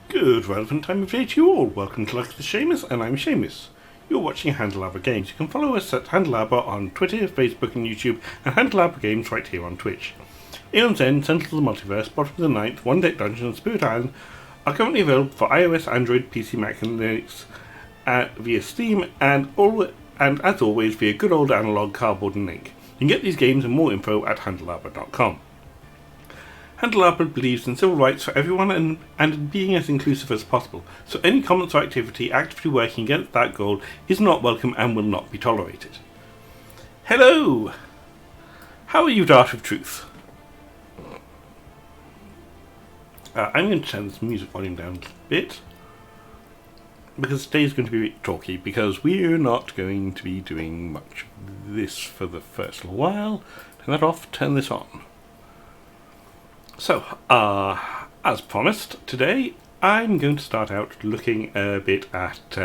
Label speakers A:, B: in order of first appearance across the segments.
A: Good relevant time of day to you all. Welcome to Lucky the Seamus, and I'm Seamus. You're watching Handelabra Games. You can follow us at Handelabra on Twitter, Facebook and YouTube, and Handelabra Games right here on Twitch. Aeon's End, Central of the Multiverse, Bottom of the Ninth, One Deck Dungeon and Spirit Island are currently available for iOS, Android, PC, Mac and Linux via Steam, and as always via good old analog cardboard and ink. You can get these games and more info at handelabra.com. Handelabra believes in civil rights for everyone and in being as inclusive as possible, so any comments or activity actively working against that goal is not welcome and will not be tolerated. Hello! How are you, Dart of Truth? I'm going to turn this music volume down a bit, because today's going to be a bit talky, because we're not going to be doing much of this for the first little while. Turn that off, turn this on. So, as promised, today I'm going to start out looking a bit at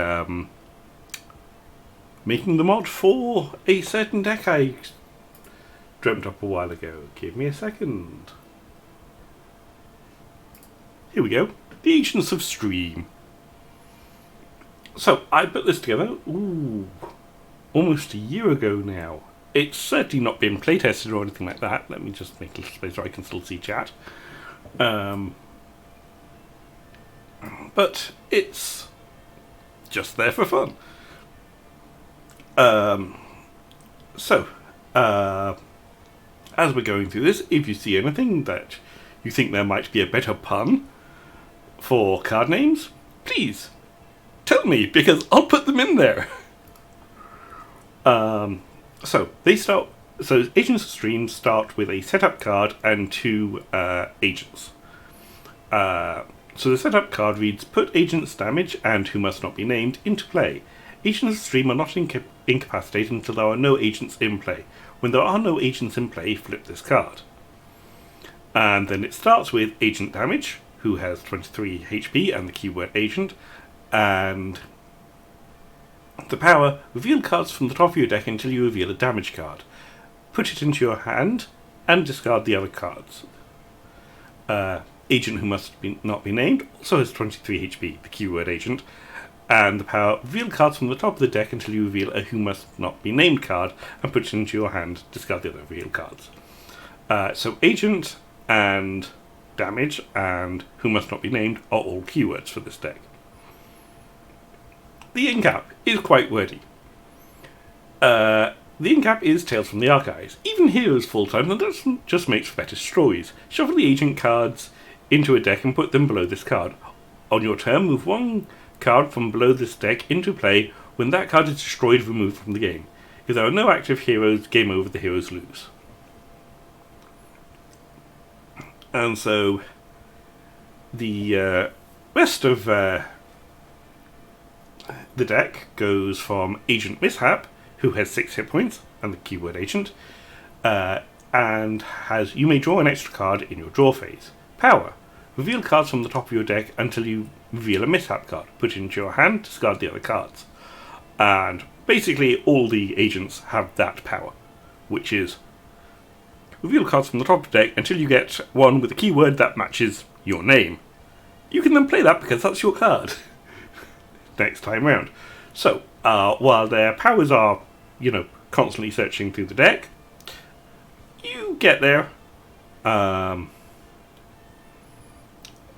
A: making the mod for a certain deck I dreamt up a while ago. Give me a second. Here we go. The Agents of S.T.R.E.A.M. So, I put this together, almost a year ago now. It's certainly not been playtested or anything like that. Let me just make a little space so I can still see chat. But it's just there for fun. As we're going through this, if you see anything that you think there might be a better pun for card names, please tell me, because I'll put them in there. So Agents of S.T.R.E.A.M. start with a setup card and two agents. So the setup card reads, put agents damage and who must not be named into play. Agents of S.T.R.E.A.M. are not incapacitated until there are no agents in play. When there are no agents in play, flip this card. And then it starts with agent damage, who has 23 HP and the keyword agent, and the power, reveal cards from the top of your deck until you reveal a damage card. Put it into your hand and discard the other cards. Agent who must not be named also has 23 HP, the keyword agent, and the power, reveal cards from the top of the deck until you reveal a who must not be named card and put it into your hand, discard the other revealed cards. So agent and damage and who must not be named are all keywords for this deck. The in-cap is quite wordy. The in-cap is Tales from the Archives. Even Heroes full-time, and that just makes for better stories. Shuffle the agent cards into a deck and put them below this card. On your turn, move one card from below this deck into play. When that card is destroyed, removed from the game. If there are no active heroes, game over, the heroes lose. And so, the rest of the deck goes from Agent Mishap, who has 6 hit points, and the keyword agent, and has, you may draw an extra card in your draw phase. Power, reveal cards from the top of your deck until you reveal a Mishap card. Put it into your hand, discard the other cards. And basically all the agents have that power, which is reveal cards from the top of the deck until you get one with a keyword that matches your name. You can then play that because that's your card next time round. So, while their powers are, constantly searching through the deck, you get there, and,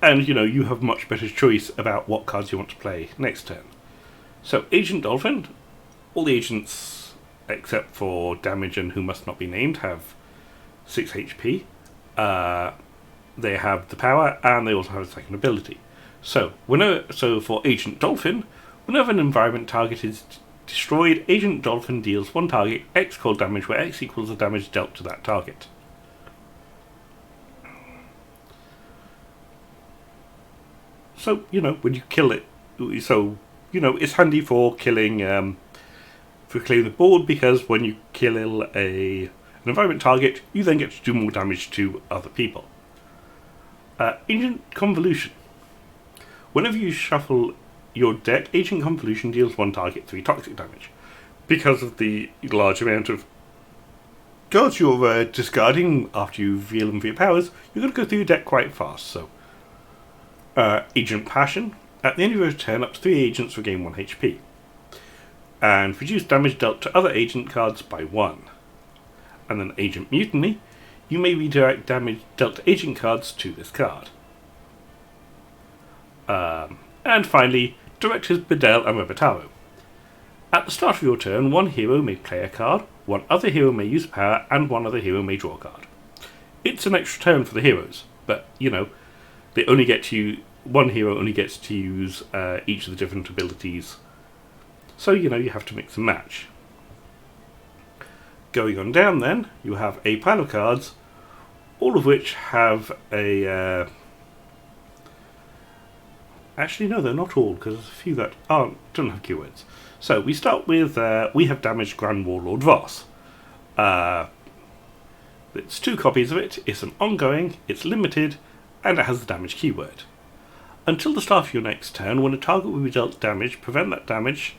A: you have much better choice about what cards you want to play next turn. So, Agent Dolphin, all the agents, except for damage and who must not be named, have 6 HP. They have the power, and they also have a second ability. So for Agent Dolphin, whenever an environment target is destroyed, Agent Dolphin deals one target X cold damage, where X equals the damage dealt to that target. So, when you kill it, it's handy for killing the board, because when you kill an environment target, you then get to do more damage to other people. Agent Convolution. Whenever you shuffle your deck, Agent Convolution deals one target 3 toxic damage. Because of the large amount of cards you're discarding after you reveal them for your powers, you're going to go through your deck quite fast, so Agent Passion. At the end of your turn, up to 3 agents regain 1 HP. And reduce damage dealt to other agent cards by 1. And then Agent Mutiny. You may redirect damage dealt to agent cards to this card. And finally, Directors Bedell and Rebataro. At the start of your turn, one hero may play a card, one other hero may use power, and one other hero may draw a card. It's an extra turn for the heroes, but, they only get to one hero only gets to use each of the different abilities. So, you have to mix and match. Going on down then, you have a pile of cards, all of which have a... Actually, no, they're not all, because there's a few that don't have keywords. So, we start with, we have damaged Grand Warlord Voss. It's 2 copies of it, it's an ongoing, it's limited, and it has the damage keyword. Until the start of your next turn, when a target will be dealt damage, prevent that damage,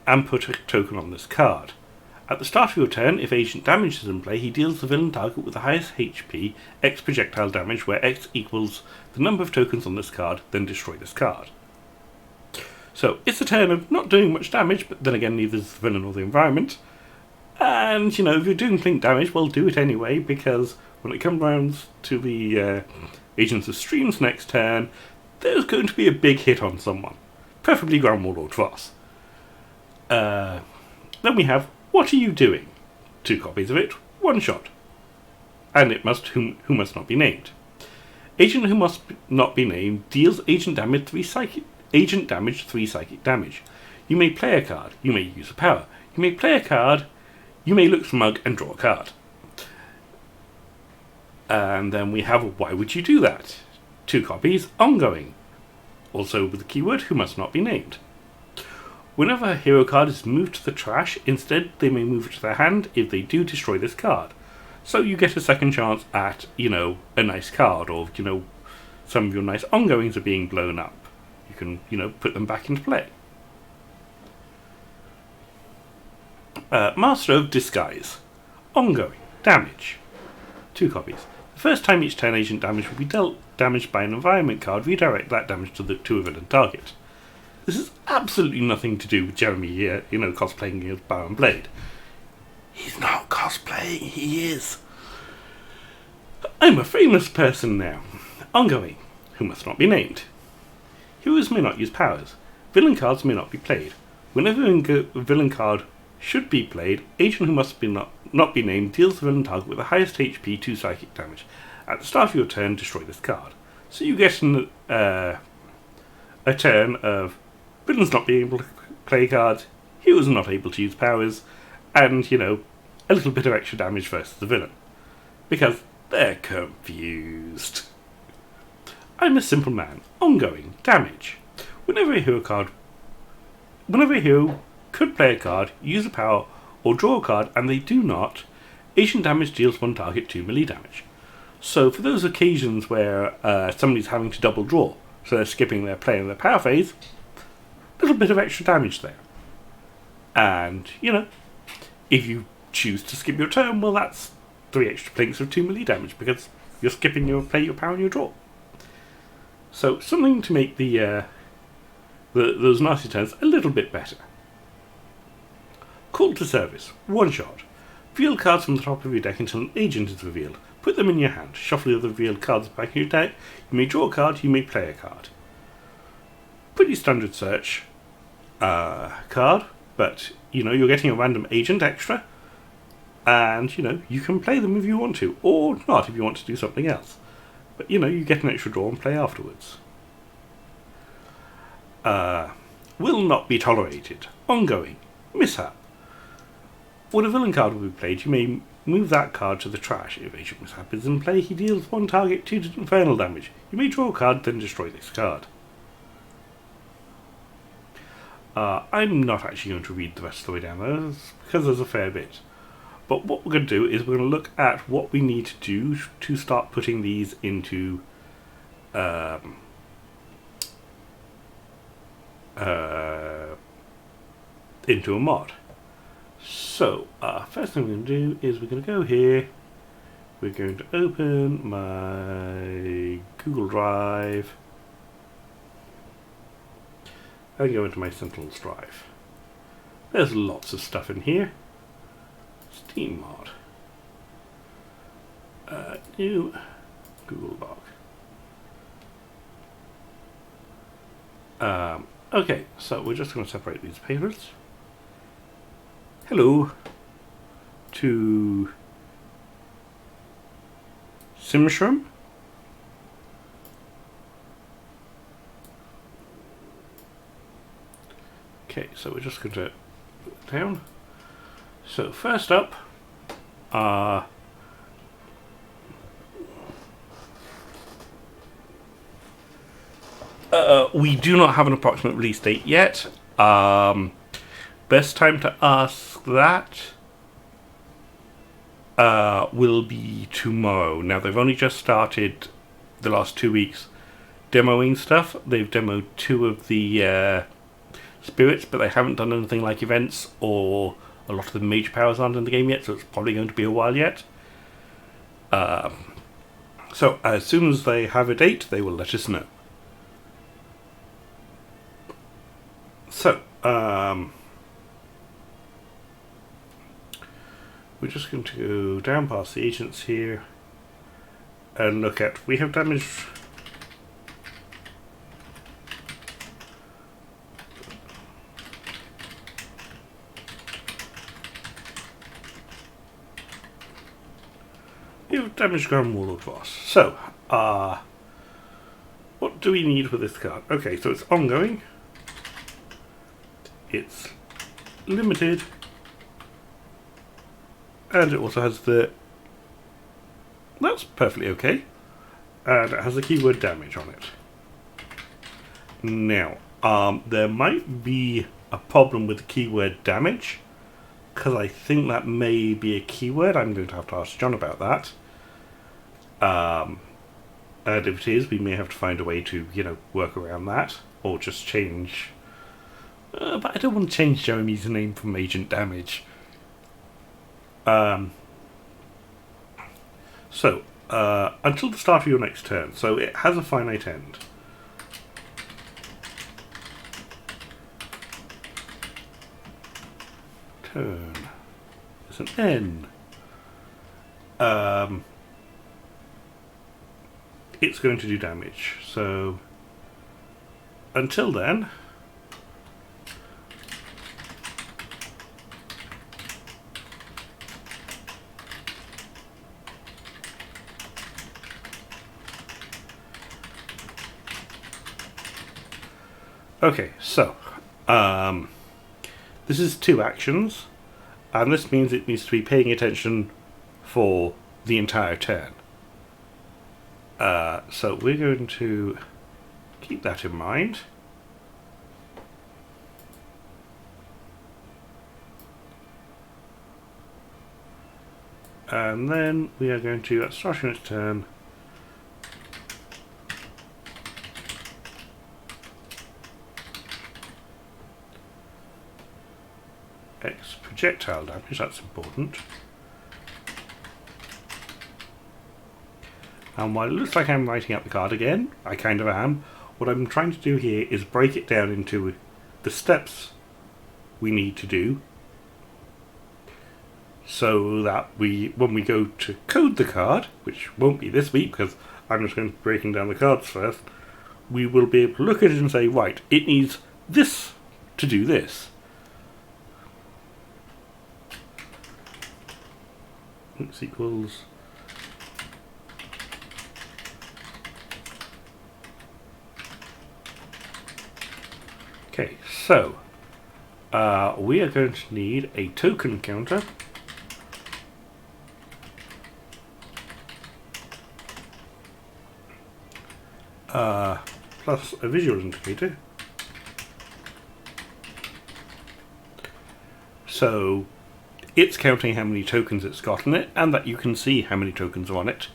A: and put a token on this card. At the start of your turn, if agent damage is in play, he deals the villain target with the highest HP, X projectile damage, where X equals the number of tokens on this card, then destroy this card. So, it's a turn of not doing much damage, but then again, neither is the villain or the environment. And, if you're doing blink damage, well, do it anyway, because when it comes round to the Agents of S.T.R.E.A.M's next turn, there's going to be a big hit on someone. Preferably Grand Warlord Voss. Then we have What Are You Doing? 2 copies of it, 1 shot. And it must who must not be named. Agent who must not be named deals agent damage 3 psychic damage. You may play a card, you may use a power, you may play a card, you may look smug and draw a card. And then we have Why Would You Do That? 2 copies, ongoing. Also with the keyword Who Must Not Be Named. Whenever a hero card is moved to the trash, instead they may move it to their hand. If they do, destroy this card. So you get a second chance at, a nice card, or, some of your nice ongoings are being blown up. You can, put them back into play. Master of Disguise. Ongoing. Damage. 2 copies. The first time each turn agent damage will be dealt damage by an environment card, redirect that damage to a villain target. This has absolutely nothing to do with Jeremy here, cosplaying as Bow and Blade. He's not cosplaying, he is. I'm a famous person now. Ongoing. Who must not be named. Heroes may not use powers. Villain cards may not be played. Whenever a villain card should be played, agent who must not be named deals the villain target with the highest HP 2 psychic damage. At the start of your turn, destroy this card. So you get a turn of villains not being able to play cards, heroes not able to use powers, and, a little bit of extra damage versus the villain. Because they're confused. I'm a simple man. Ongoing. Damage. Whenever a hero could play a card, use a power, or draw a card, and they do not, agent damage deals one target 2 melee damage. So for those occasions where somebody's having to double draw, so they're skipping their play and their power phase, a little bit of extra damage there. And, if you choose to skip your turn, well, that's 3 extra blinks of 2 melee damage, because you're skipping your play, your power, and your draw. So something to make those nasty turns a little bit better. Call to Service. 1 shot. Reveal cards from the top of your deck until an agent is revealed. Put them in your hand. Shuffle the other revealed cards back in your deck. You may draw a card, you may play a card. Pretty standard search card, but, you're getting a random agent extra, and, you can play them if you want to, or not if you want to do something else. But, you get an extra draw and play afterwards. Will not be tolerated. Ongoing. Mishap. When a villain card will be played, you may move that card to the trash. If Agent Mishap is in play, he deals 1 target 2 infernal damage. You may draw a card, then destroy this card. I'm not actually going to read the rest of the way down there, because there's a fair bit. But what we're going to do is we're going to look at what we need to do to start putting these into a mod. So, first thing we're going to do is we're going to go here, we're going to open my Google Drive, I go into my Sentinel's drive. There's lots of stuff in here. Steam mod. New Google Doc. Okay, so we're just going to separate these papers. Hello to Simshram. Okay, so we're just going to put it down. So first up, we do not have an approximate release date yet. Best time to ask that will be tomorrow. Now, they've only just started the last 2 weeks demoing stuff. They've demoed 2 of the spirits, but they haven't done anything like events, or a lot of the major powers aren't in the game yet, so it's probably going to be a while yet. So as soon as they have a date, they will let us know. So, we're just going to go down past the agents here and look at, we have damage. We have damaged Grand Warlord boss. So, what do we need for this card? Okay, so it's ongoing. It's limited. And it also has the... That's perfectly okay. And it has the keyword damage on it. Now, there might be a problem with the keyword damage, because I think that may be a keyword. I'm going to have to ask John about that. And if it is, we may have to find a way to, work around that, or just change... but I don't want to change Jeremy's name from Agent Damage. So, until the start of your next turn. So it has a finite end. Turn. There's an N. It's going to do damage. So, until then... Okay, so, this is 2 actions, and this means it needs to be paying attention for the entire turn. So we're going to keep that in mind. And then we are going to, at starting its turn, X projectile damage, that's important. And while it looks like I'm writing up the card again, I kind of am, what I'm trying to do here is break it down into the steps we need to do, so that when we go to code the card, which won't be this week because I'm just going to be breaking down the cards first, we will be able to look at it and say, right, it needs this to do this. X equals... Okay, so we are going to need a token counter. Plus a visual indicator. So it's counting how many tokens it's got in it, and that you can see how many tokens are on it.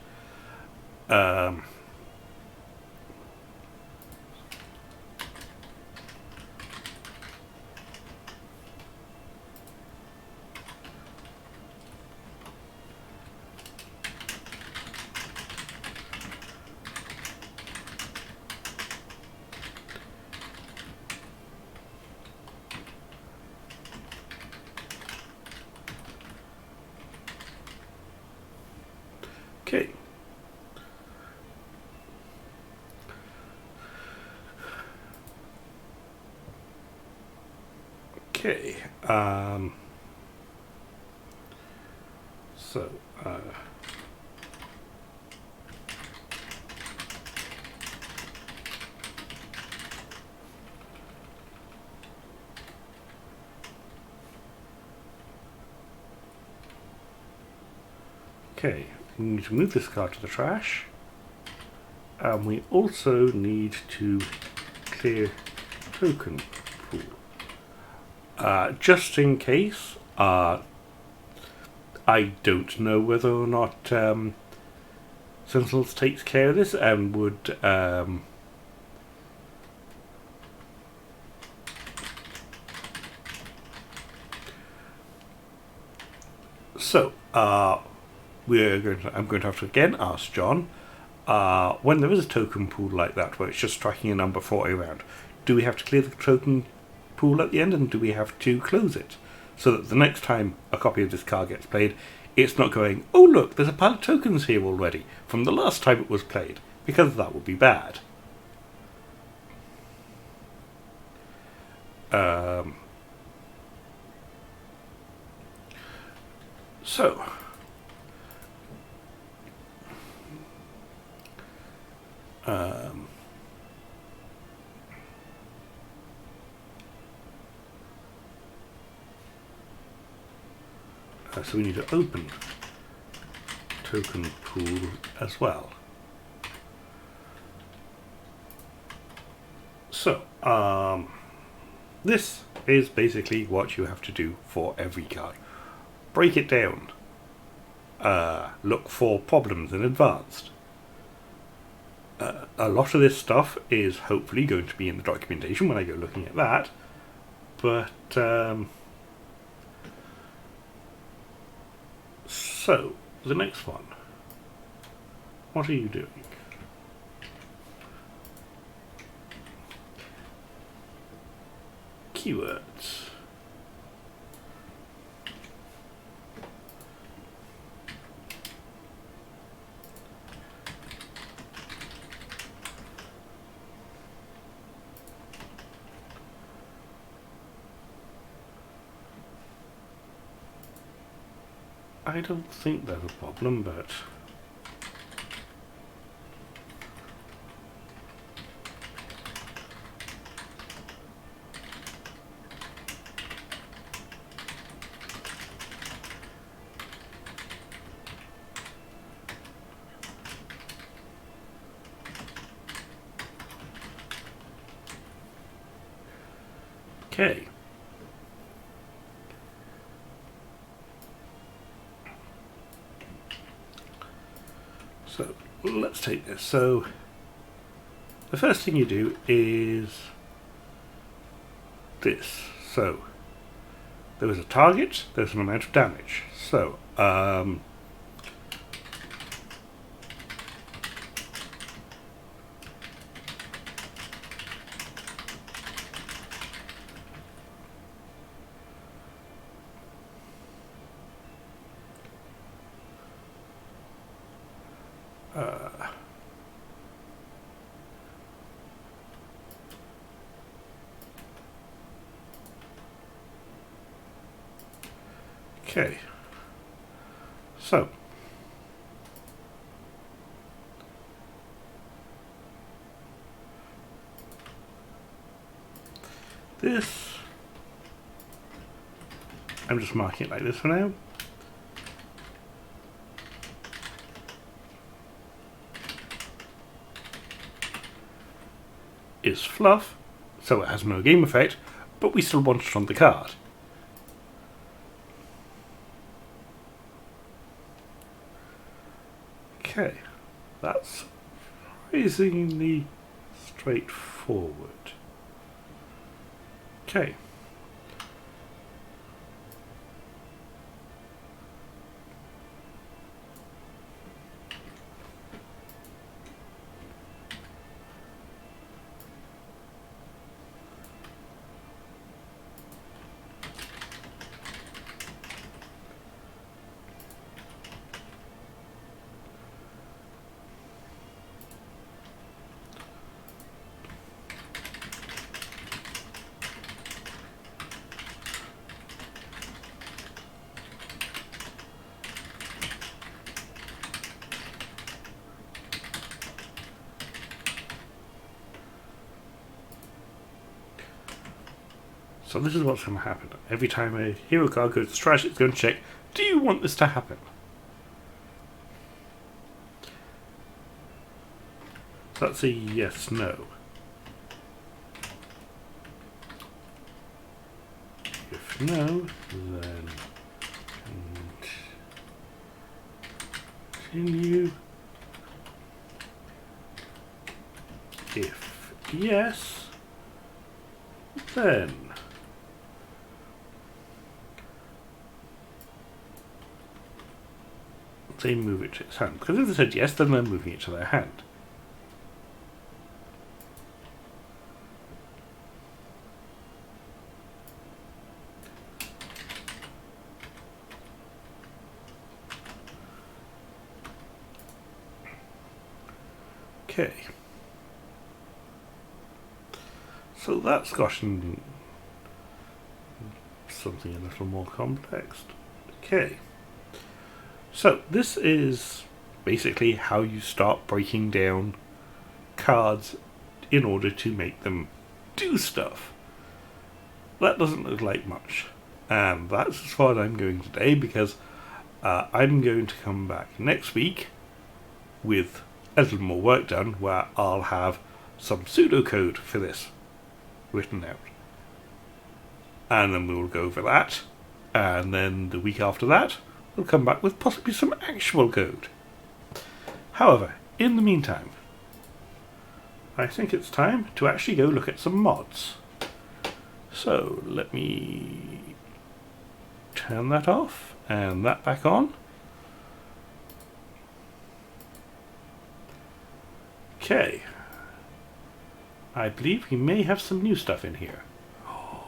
A: Okay. So. Okay, we need to move this card to the trash, and we also need to clear token pool. Just in case, I don't know whether or not Sentinels takes care of this and would I'm going to have to again ask John, when there is a token pool like that where it's just striking a number 40 around, do we have to clear the token pool at the end, and do we have to close it so that the next time a copy of this card gets played, it's not going, oh look, there's a pile of tokens here already from the last time it was played, because that would be bad. So we need to open token pool as well. So this is basically what you have to do for every card. Break it down. Look for problems in advance. A lot of this stuff is hopefully going to be in the documentation when I go looking at that, but so the next one, what are you doing? Keywords. I don't think there's a problem, but okay. So let's take this. So the first thing you do is this. So there is a target, there's an amount of damage. So okay. So this, I'm just marking it like this for now. Is fluff, so it has no game effect, but we still want it on the card. Okay, that's surprisingly straightforward. Okay. So this is what's going to happen. Every time a hero card goes to trash, it's going to check, do you want this to happen? So that's a yes, no. If no, then continue. If yes, then they move it to its hand. Because if they said yes, then they're moving it to their hand. Okay. So that's gotten something a little more complex. Okay. So this is basically how you start breaking down cards in order to make them do stuff. That doesn't look like much. And that's as far as I'm going today, because I'm going to come back next week with a little more work done, where I'll have some pseudocode for this written out. And then we'll go over that. And then the week after that, we'll come back with possibly some actual code. However, in the meantime, I think it's time to actually go look at some mods. So let me turn that off and that back on. Okay. I believe we may have some new stuff in here. Oh,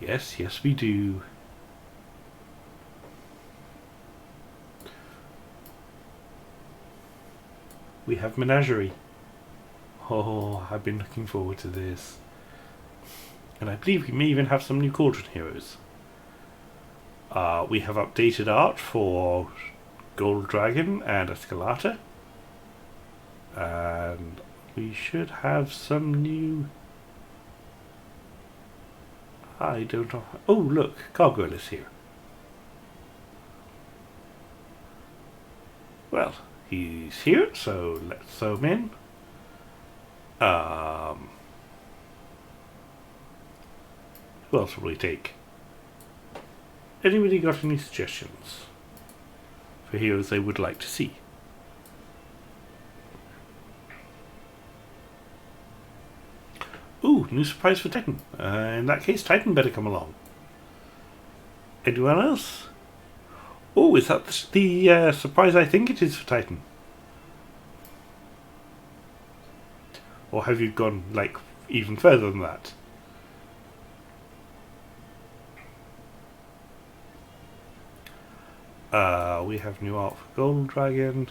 A: yes, we do. We have Menagerie. Oh, I've been looking forward to this. And I believe we may even have some new Cauldron heroes. We have updated art for Gold Dragon and Escalata. And we should have some new... I don't know... Oh, look, Gargoyle is here. Well, he's here, so let's throw him in. Who else will we take? Anybody got any suggestions for heroes they would like to see? Ooh, new surprise for Titan. In that case, Titan better come along. Anyone else? Oh, is that the surprise I think it is for Titan? Or have you gone, like, even further than that? We have new art for Gold Dragon.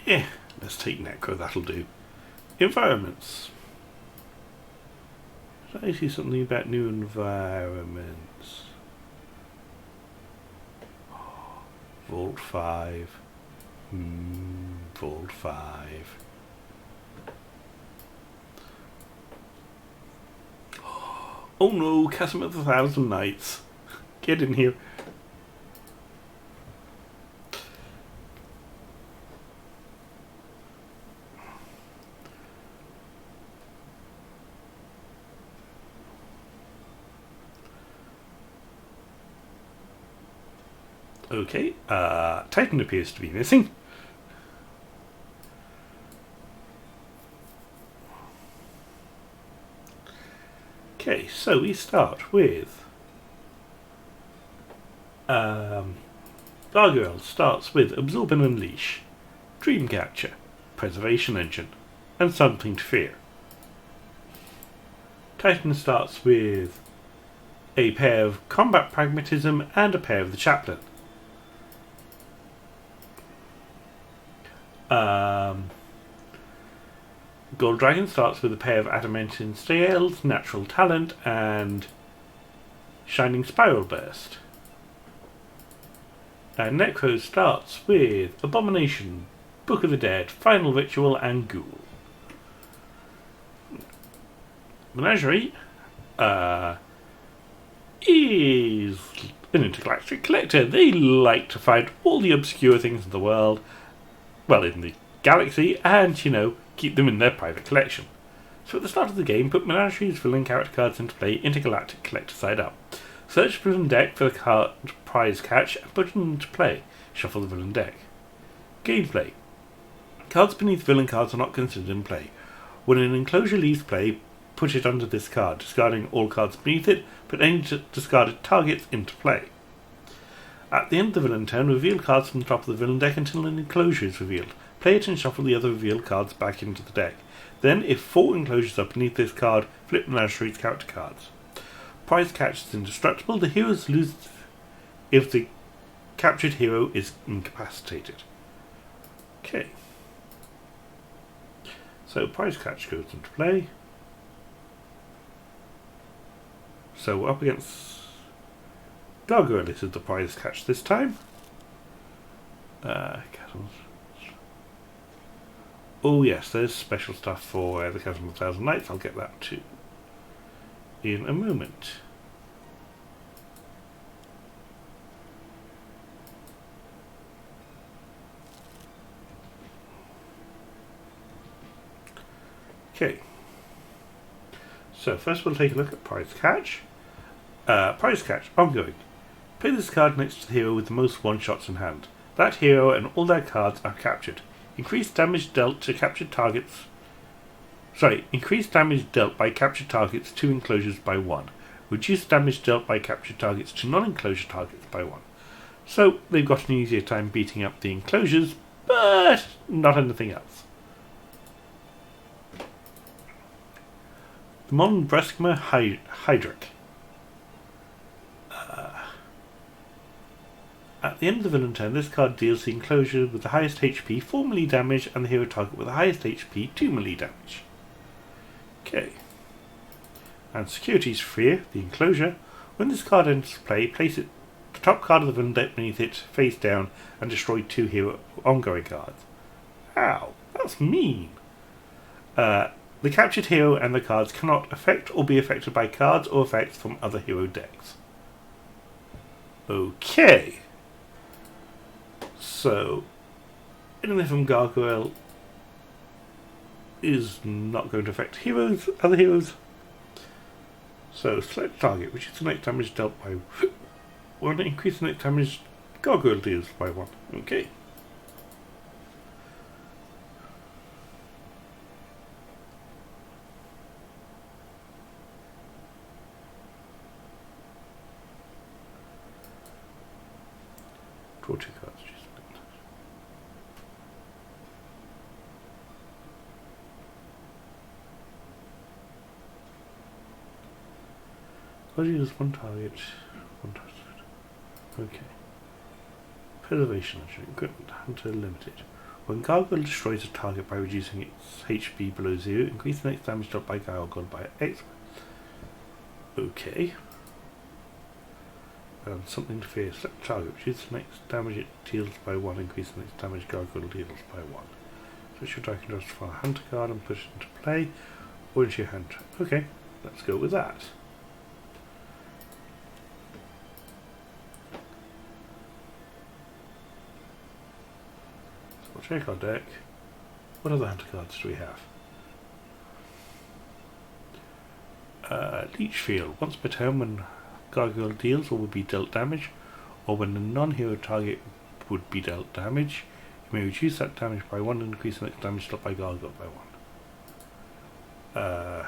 A: Yeah, let's take Necro, that'll do. Environments. Did I see something about new environments? Vault 5. Vault 5. Oh no, Chasm of the Thousand Nights. Get in here. Okay, Titan appears to be missing. Okay, so we start with Gargoyle starts with Absorb and Unleash, Dream Catcher, Preservation Engine, and Something to Fear. Titan starts with a pair of Combat Pragmatism and a pair of the Chaplain. Gold Dragon starts with a pair of Adamantine Scales, Natural Talent, and Shining Spiral Burst. And Necro starts with Abomination, Book of the Dead, Final Ritual, and Ghoul. Menagerie is an intergalactic collector. They like to find all the obscure things in the world, well, in the galaxy, and, keep them in their private collection. So at the start of the game, put Menagerie's villain character cards into play, intergalactic collector side up. Search the villain deck for the card prize catch and put it into play. Shuffle the villain deck. Gameplay. Cards beneath villain cards are not considered in play. When an enclosure leaves play, put it under this card, discarding all cards beneath it, put any discarded targets into play. At the end of the villain turn, reveal cards from the top of the villain deck until an enclosure is revealed. Play it and shuffle the other revealed cards back into the deck. Then, if 4 enclosures are beneath this card, flip Menagerie's character cards. Prize catch is indestructible. The heroes lose if the captured hero is incapacitated. Okay. So prize catch goes into play. So we're up against Gargoyle. This is the prize catch this time. Oh yes, there's special stuff for the Chasm of 1,000 Nights. I'll get that too in a moment. Okay. So first we'll take a look at prize catch. Prize catch, ongoing. Play this card next to the hero with the most one-shots in hand. That hero and all their cards are captured. Increase damage dealt to captured targets. Increase damage dealt by captured targets to enclosures by 1. Reduce damage dealt by captured targets to non-enclosure targets by 1. So they've got an easier time beating up the enclosures, but not anything else. The Mon Breskma Hydric. At the end of the villain turn, this card deals the enclosure with the highest HP 4 melee damage and the hero target with the highest HP 2 melee damage. Okay. And Security Sphere, the enclosure. When this card enters play, place it the top card of the villain deck beneath it, face down, and destroy 2 hero ongoing cards. Ow, that's mean. The captured hero and the cards cannot affect or be affected by cards or effects from other hero decks. Okay. So, anything from Gargoyle is not going to affect other heroes. So, select target, which is the next damage dealt by 1, increase the next damage Gargoyle deals by 1. Okay. Draw 2 cards. I'll use one target. Okay. Preservation equipment. Hunter limited. When Gargoyle destroys a target by reducing its HP below 0, increase the next damage dealt by Gargoyle by X. Okay. And something to fear. Select target. Reduce the next damage it deals by 1, increase the next damage Gargoyle deals by 1. Switch your die controls for a Hunter card and push it into play, or into your hand. Okay, let's go with that. So we'll check our deck. What other Hunter cards do we have? Leech Field. Once per turn, when Gargoyle deals or will be dealt damage, or when a non-hero target would be dealt damage, you may reduce that damage by 1 and increase the next damage dealt by Gargoyle by 1.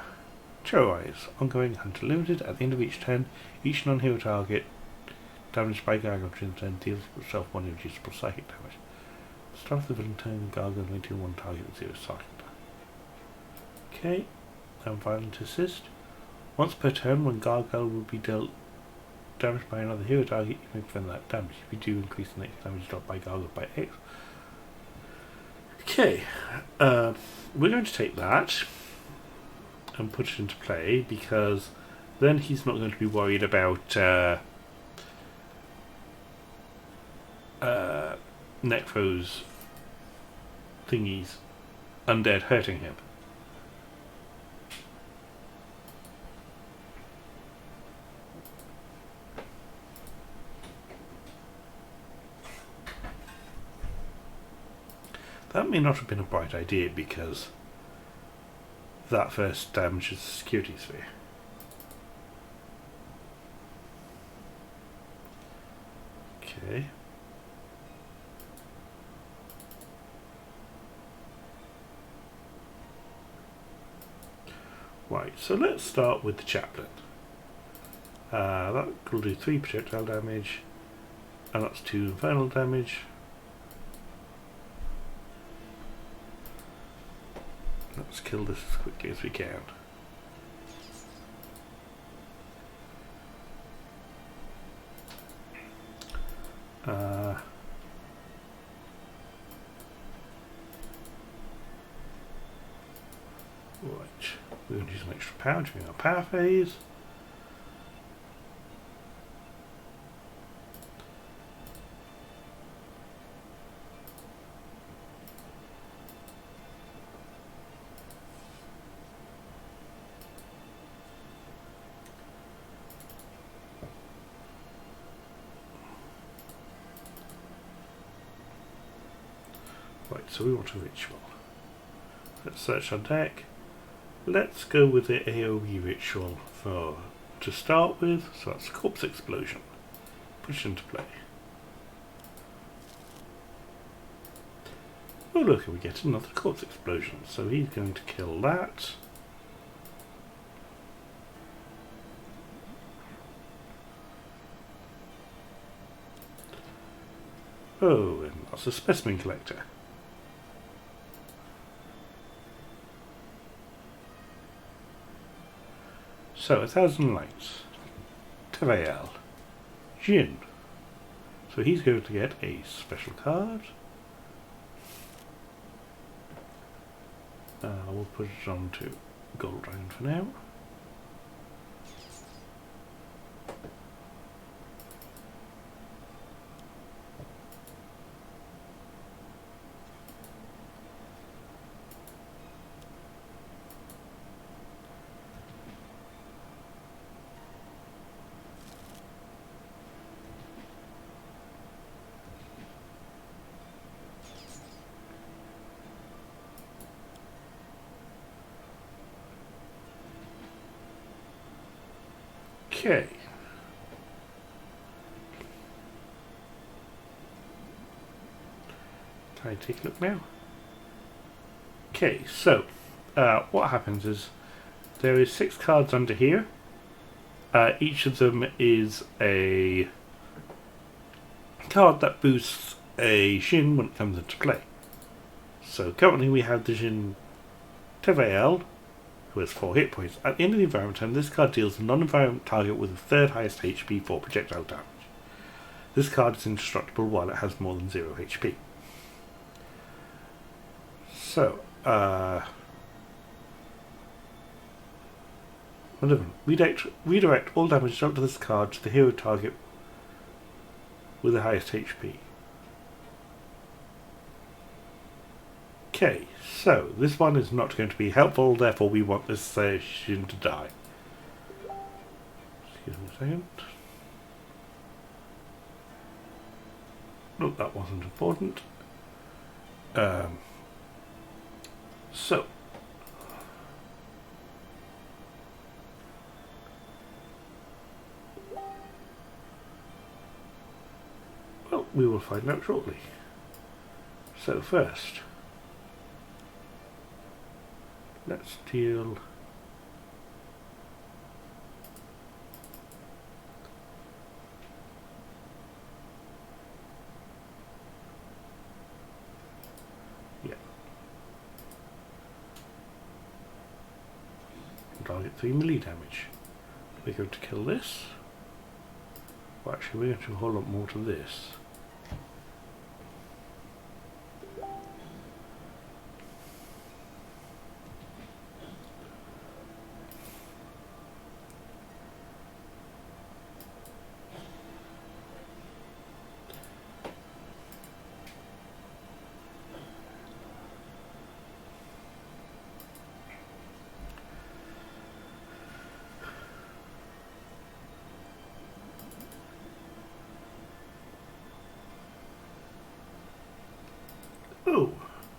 A: Terrorize. Ongoing Hunter limited. At the end of each turn, each non-hero target damaged by Gargoyle during the turn deals itself 1 reducible psychic damage. Start of the villain turn, Gargoyle may deal 1 target with 0 psychic damage. Okay. And Violent Assist. Once per turn, when Gargoyle will be dealt damage by another hero target, you may prevent that damage. If you do, increase the next damage dealt by Gargoyle by X. Okay, we're going to take that and put it into play, because then he's not going to be worried about Necro's thingies undead hurting him. That may not have been a bright idea because that first damages the security sphere. Okay. Right, so let's start with the chaplain. That will do 3 projectile damage, and that's 2 infernal damage. Let's kill this as quickly as we can. Right, we're going to use some extra power during our power phase. Right, so we want a ritual. Let's search our deck. Let's go with the AoE ritual to start with. So that's Corpse Explosion. Push into play. Oh look, we get another Corpse Explosion. So he's going to kill that. Oh, and that's a Specimen Collector. So, 1,000 lights. S.T.R.E.A.M. Jin. So he's going to get a special card. We'll put it on to Gold Dragon for now. Okay. Can I take a look now? Okay, so what happens is there is 6 cards under here. Each of them is a card that boosts a Jin when it comes into play. So currently we have the Jin S.T.R.E.A.M, who has 4 hit points. At the end of the environment turn, this card deals a non-environment target with the 3rd highest HP for projectile damage. This card is indestructible while it has more than 0 HP. So, redirect all damage dealt to this card to the hero target with the highest HP. Okay, so this one is not going to be helpful, therefore we want this session to die. Excuse me a second. No, that wasn't important. So well, we will find out shortly. So first, let's deal target 3 melee damage. We're going to kill this. Well, actually, we're going to do a whole lot more to this.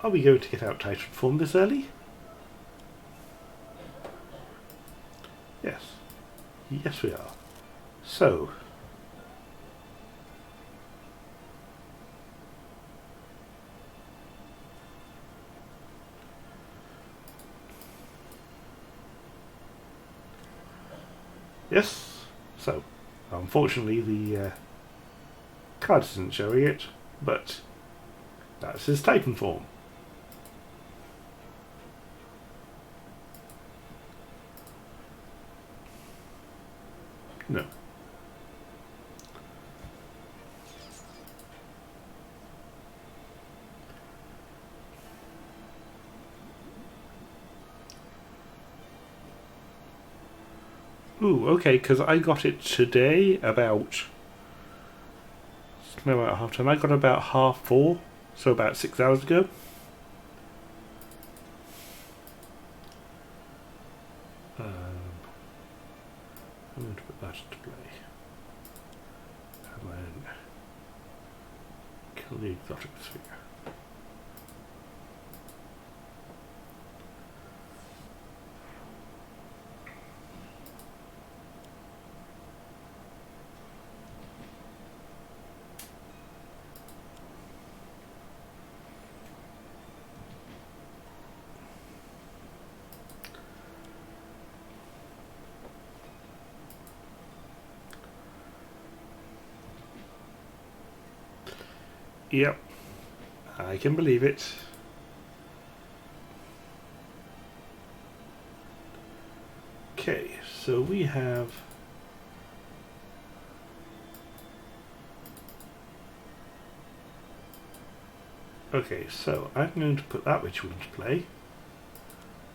A: Are we going to get out titled form this early? Yes. Yes, we are. So... Yes. So, unfortunately the card isn't showing it, but that's his Titan form. No. Ooh, okay, because I got it today about... No, about half time. I got it about 4:30, so about 6 hours ago. I'm going to put that to play. And then kill the exotic sphere. Yep, I can believe it. Okay, so we have... Okay, so I'm going to put that ritual into play.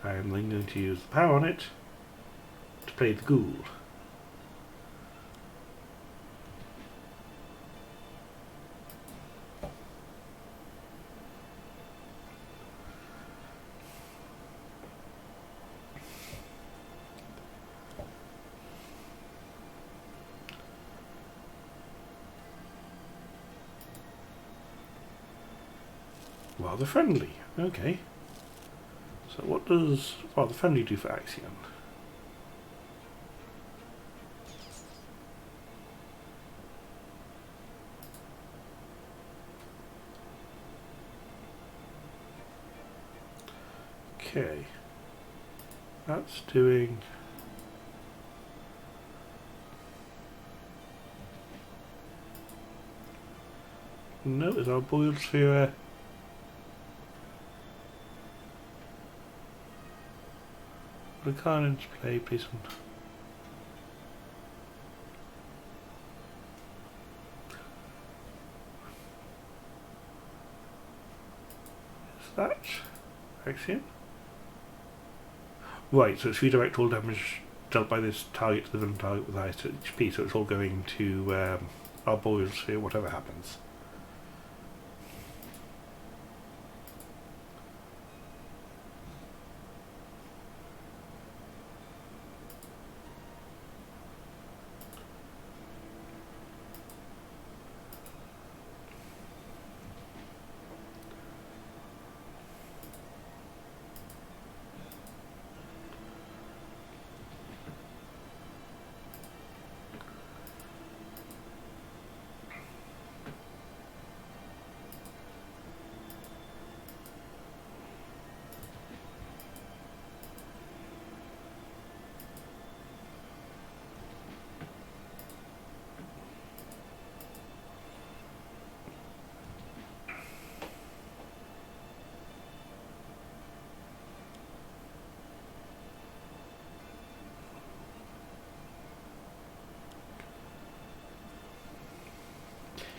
A: I'm then going to use the power on it to play the ghoul. Rather friendly, okay. So what does rather friendly do for Axion? Okay. That's doing... No, is our boiled sphere... Put a card into play, please. Is that Axion? Right, so it's redirect all damage dealt by this target to the villain target with highest HP, so it's all going to our boiled sphere, whatever happens.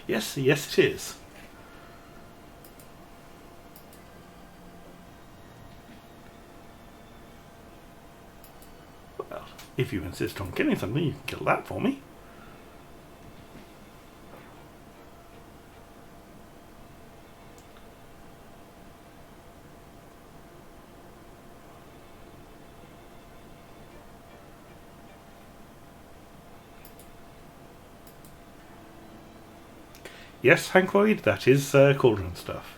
A: Yes, yes it is. Well, if you insist on killing something, you can kill that for me. Yes, Hank Void, that is cauldron stuff.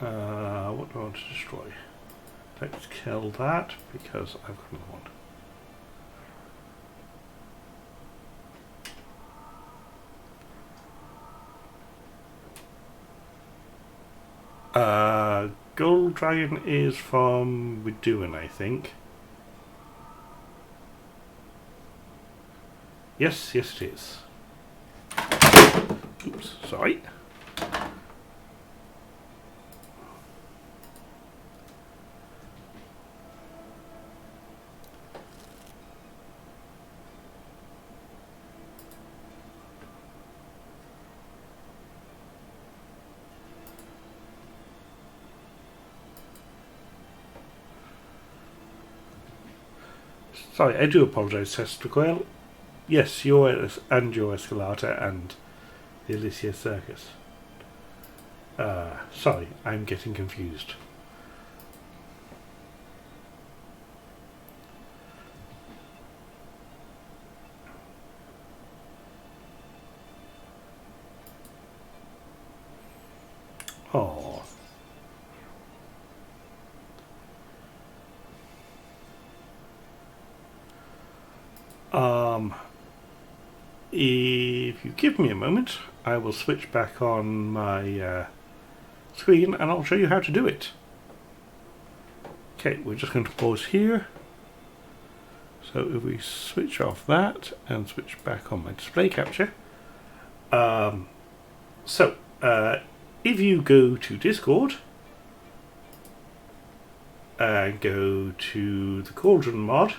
A: What do I want to destroy? Let's kill that because I've got another one. Gold Dragon is from Widuan, I think. Yes, it is. Oops, sorry. Sorry, I do apologise, S.T.R.E.A.M. Yes, your Escalata and the Elysia Circus. Sorry, I'm getting confused. Oh. If you give me a moment, I will switch back on my screen and I'll show you how to do it. Okay, we're just going to pause here. So if we switch off that and switch back on my display capture. If you go to Discord and go to the Cauldron mod,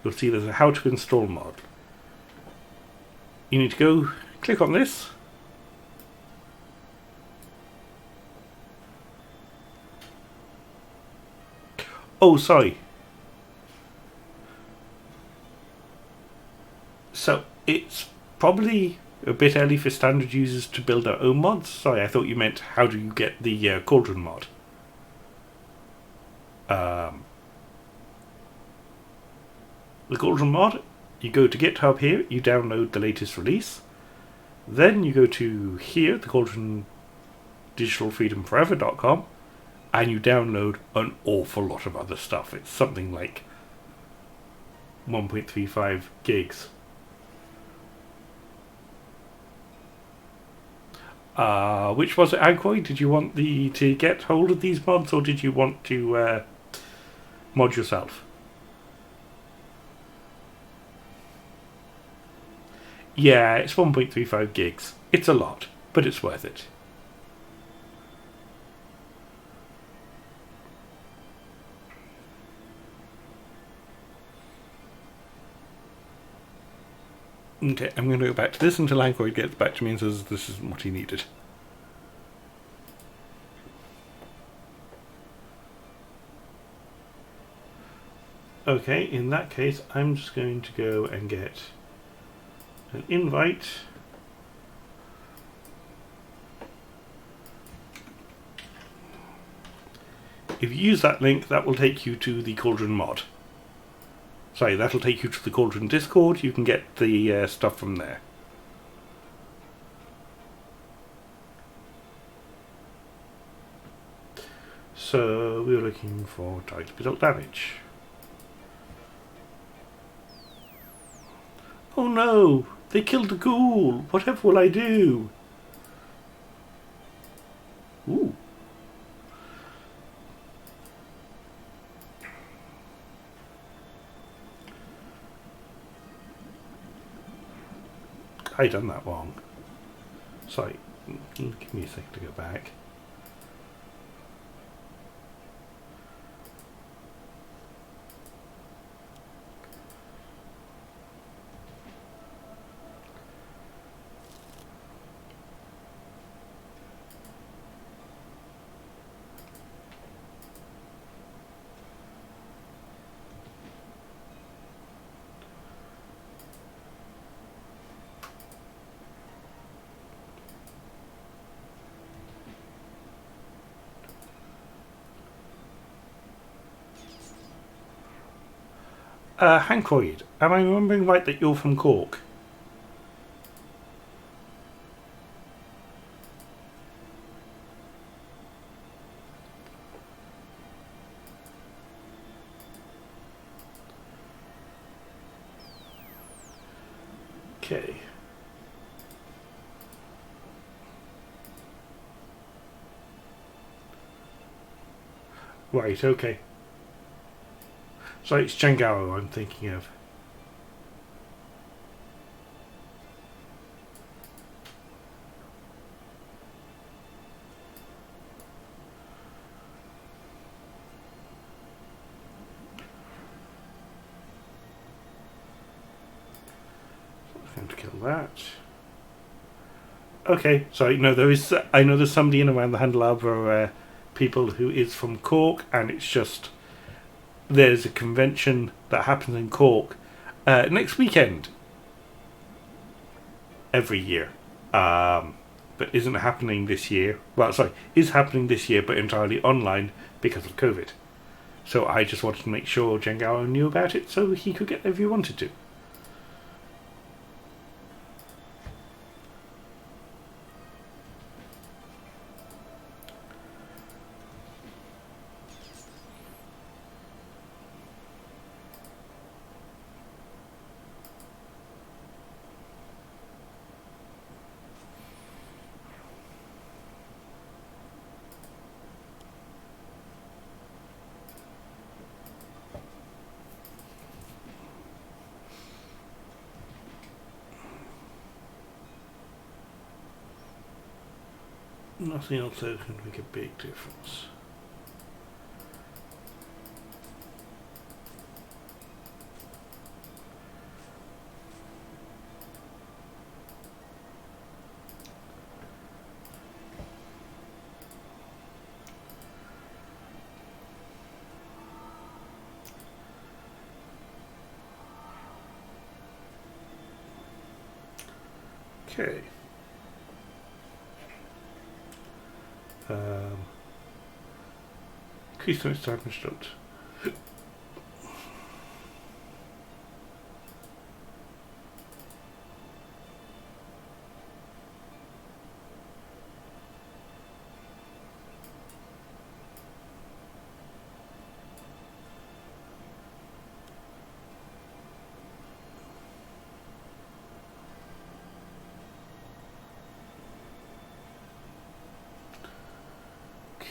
A: you'll see there's a how to install mod. You need to go click on this. Oh, sorry. So it's probably a bit early for standard users to build their own mods. Sorry, I thought you meant how do you get the Cauldron mod. The Cauldron mod, you go to GitHub here, you download the latest release. Then you go to here, the Cauldron digitalfreedomforever.com, and you download an awful lot of other stuff. It's something like 1.35 gigs. Which was it, Agroy? Did you want to get hold of these mods, or did you want to mod yourself? Yeah, it's 1.35 gigs. It's a lot, but it's worth it. Okay, I'm going to go back to this until Anchoroid gets back to me and says this isn't what he needed. Okay, in that case, I'm just going to go and get an invite. If you use that link, that will take you to the Cauldron mod. Sorry, that'll take you to the Cauldron Discord. You can get the stuff from there. So we were looking for target result damage. Oh no! They killed the ghoul! Whatever will I do? Ooh. I done that wrong. Sorry, give me a second to go back. Hankoid, am I remembering right that you're from Cork? Right, okay. So it's Jangaro I'm thinking of. I'm going to kill that. Okay, so I know there's somebody in around the Handelabra people who is from Cork, and it's just there's a convention that happens in Cork next weekend every year, but isn't happening this year. Well, sorry, is happening this year, but entirely online because of COVID. So I just wanted to make sure Jangaro knew about it so he could get there if he wanted to. Nothing else that can make a big difference. Okay. Increase the damage dot.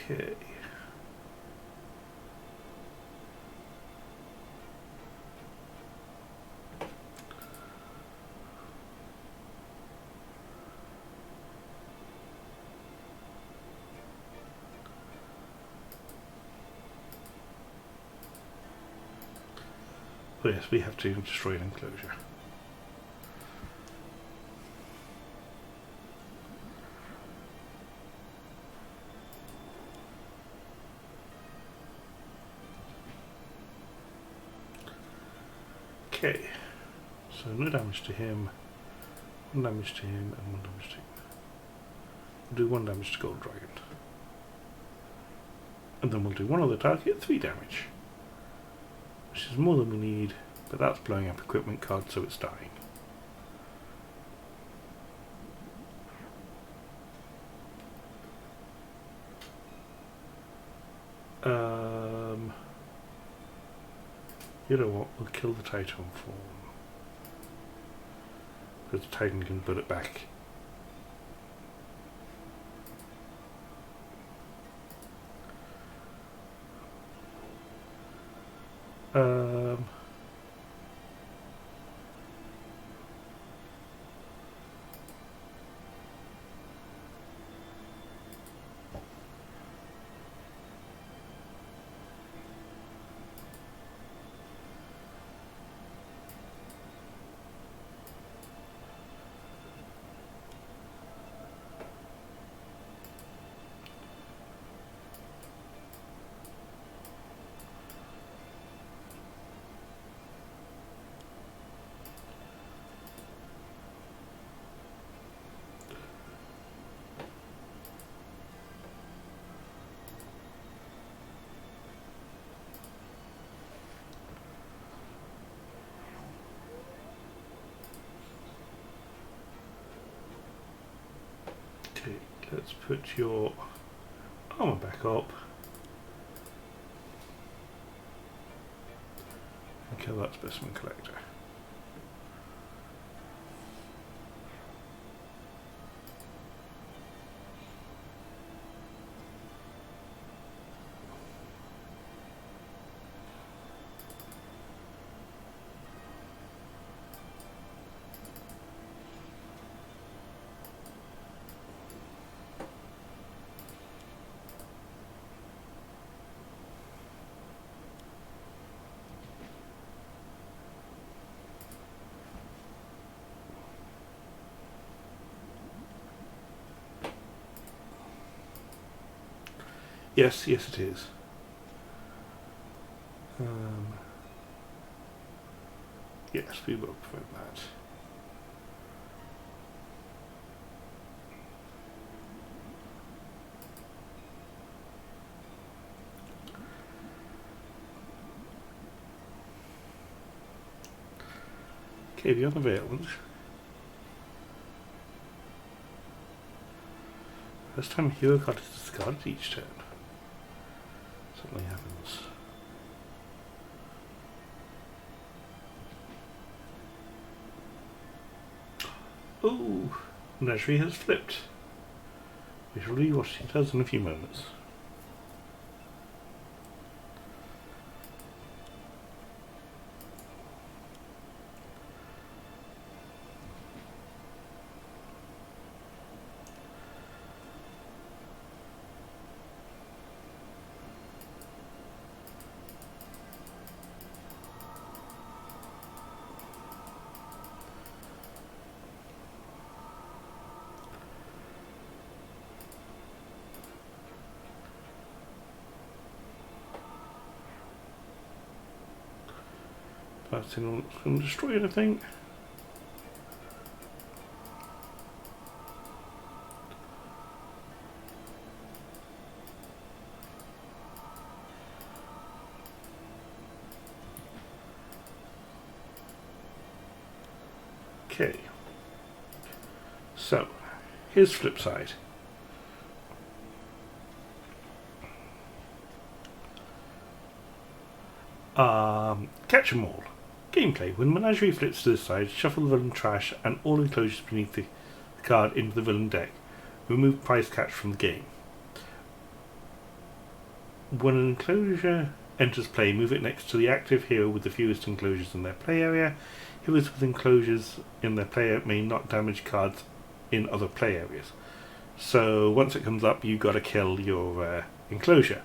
A: Okay. Oh yes, we have to destroy an enclosure. Okay, so no damage to him, 1 damage to him, and 1 damage to him. We'll do 1 damage to Gold Dragon. And then we'll do 1 other target, 3 damage. Which is more than we need, but that's blowing up equipment cards, so it's dying. You know what, we'll kill the Titan form. Because the Titan can put it back. Okay, let's put your armor back up. And kill that specimen collector. Yes, yes it is. Yes, we will prevent that. Okay, beyond the Veilment. First time a hero card is discarded each turn. Something happens. Oh, Menagerie has flipped. We shall read what she does in a few moments. That's not going to destroy anything. Okay. So, here's flip side. Catch 'em all. Gameplay. When Menagerie flips to this side, shuffle the villain trash and all enclosures beneath the card into the villain deck. Remove prize catch from the game. When an enclosure enters play, move it next to the active hero with the fewest enclosures in their play area. Heroes with enclosures in their play area may not damage cards in other play areas. So once it comes up, you've got to kill your enclosure.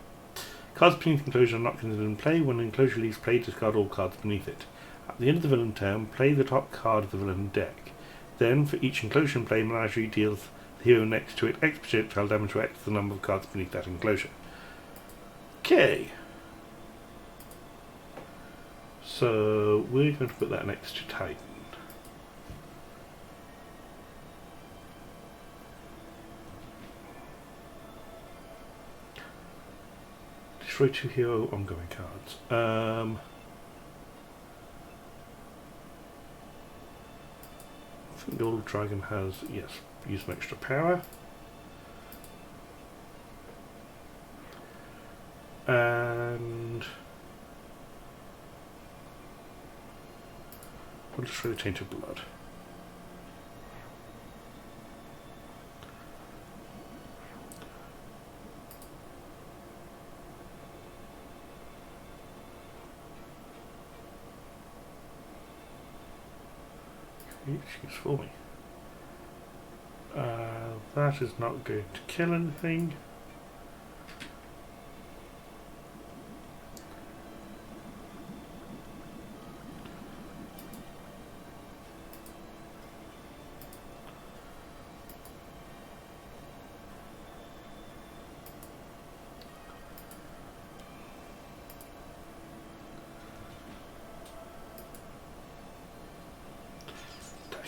A: Cards beneath enclosure are not considered in play. When an enclosure leaves play, discard all cards beneath it. At the end of the villain turn, play the top card of the villain deck. Then, for each enclosure in play, Menagerie deals the hero next to it X projectile damage to X the number of cards beneath that enclosure. Okay. So, we're going to put that next to Titan. Destroy 2 hero ongoing cards. I think the old dragon has, yes, use some extra power. And we'll destroy the Tainted Blood. She's for me. That is not going to kill anything.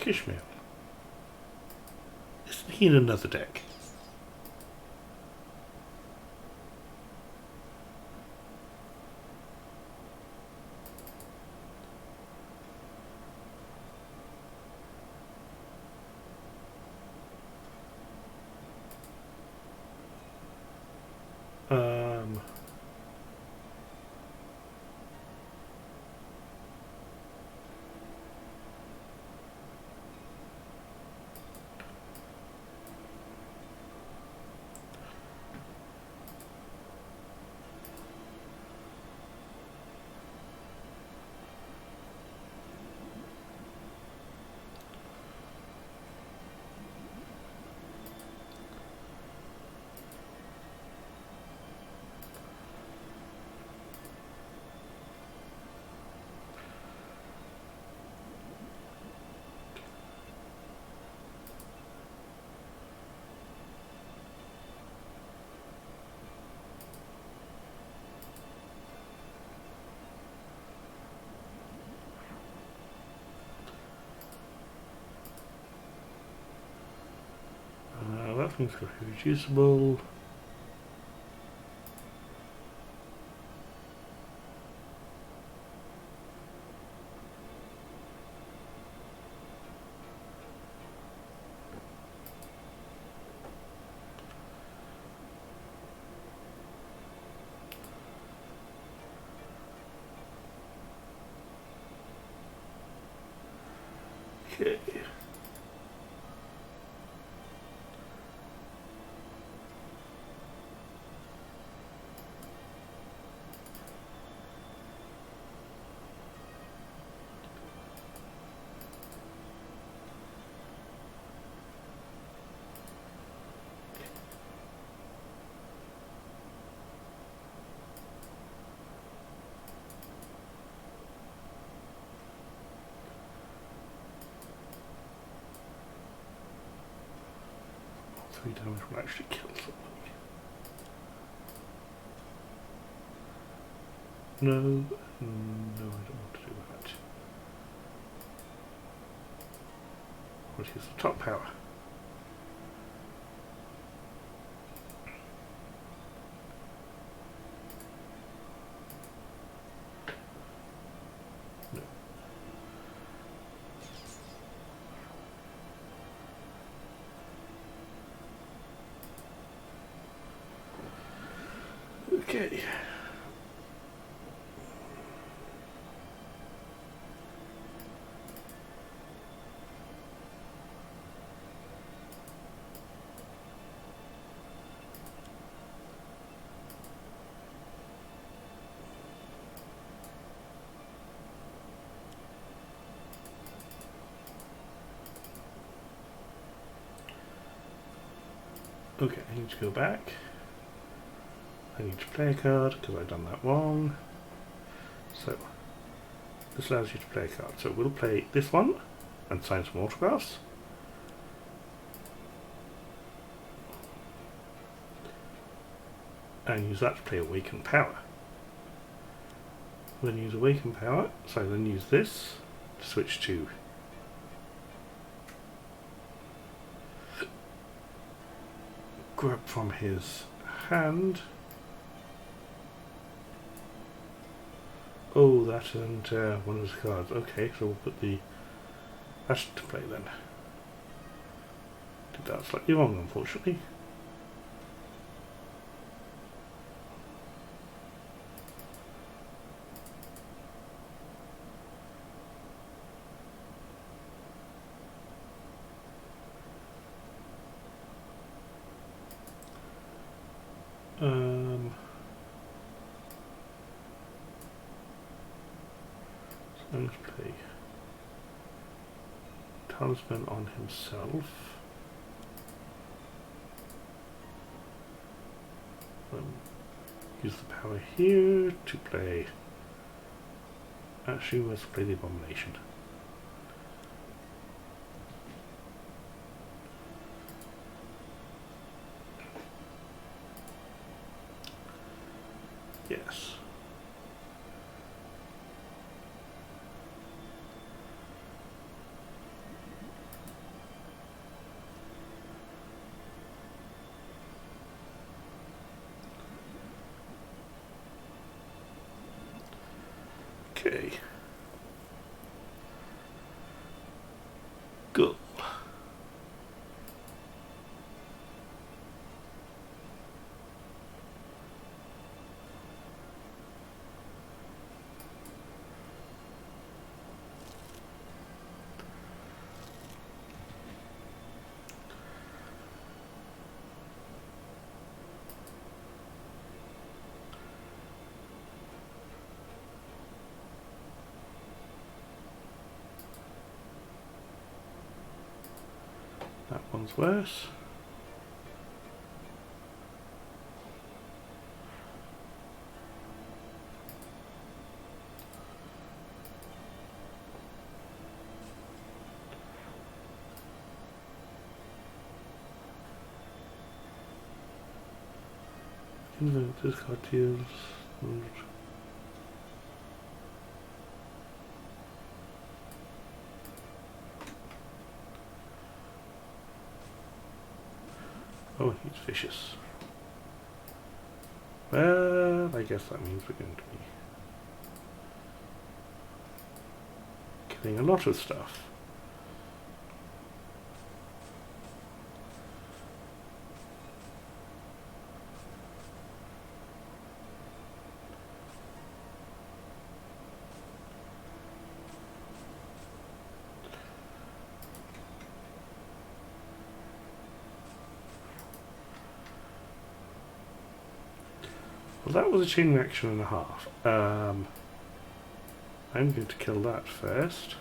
A: Ishmael. Isn't he in another deck? Nothing's got to be reducible. Okay. Three damage will actually kill something. No, no, I don't want to do that. What is the top power? No. Okay. Okay, I need to go back. I need to play a card because I've done that wrong. So, this allows you to play a card. So we'll play this one and sign some autographs. And use that to play Awaken Power. We'll then use Awaken Power, so then use this to switch to grab from his hand. Oh, that and one of his cards. Okay, so we'll put the Ash to play then. Did that slightly wrong, unfortunately. So let's play Talisman on himself. Use the power here to play. Actually, let's play the Abomination. Yes. Okay. Good. That one's worse. This card deals. Oh, he's vicious. Well, I guess that means we're going to be killing a lot of stuff. Well, that was a chain reaction and a half. I'm going to kill that first.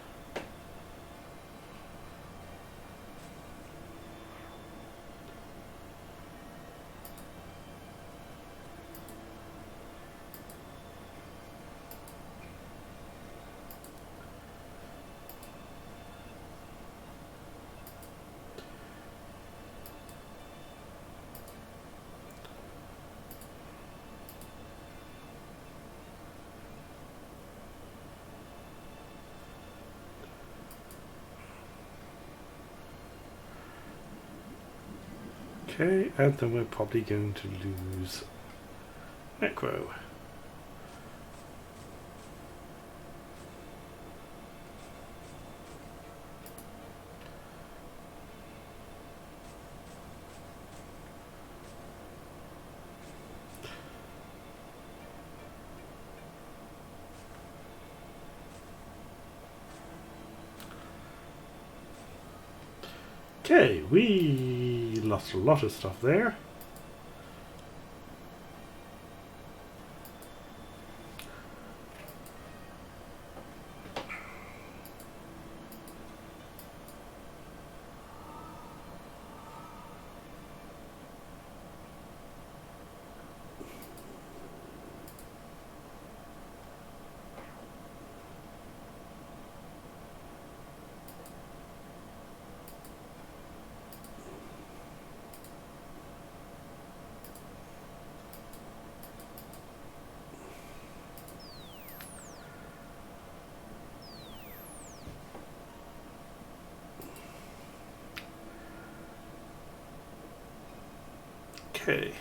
A: Okay, and then we're probably going to lose Necro. Okay, we lost a lot of stuff there. Okay.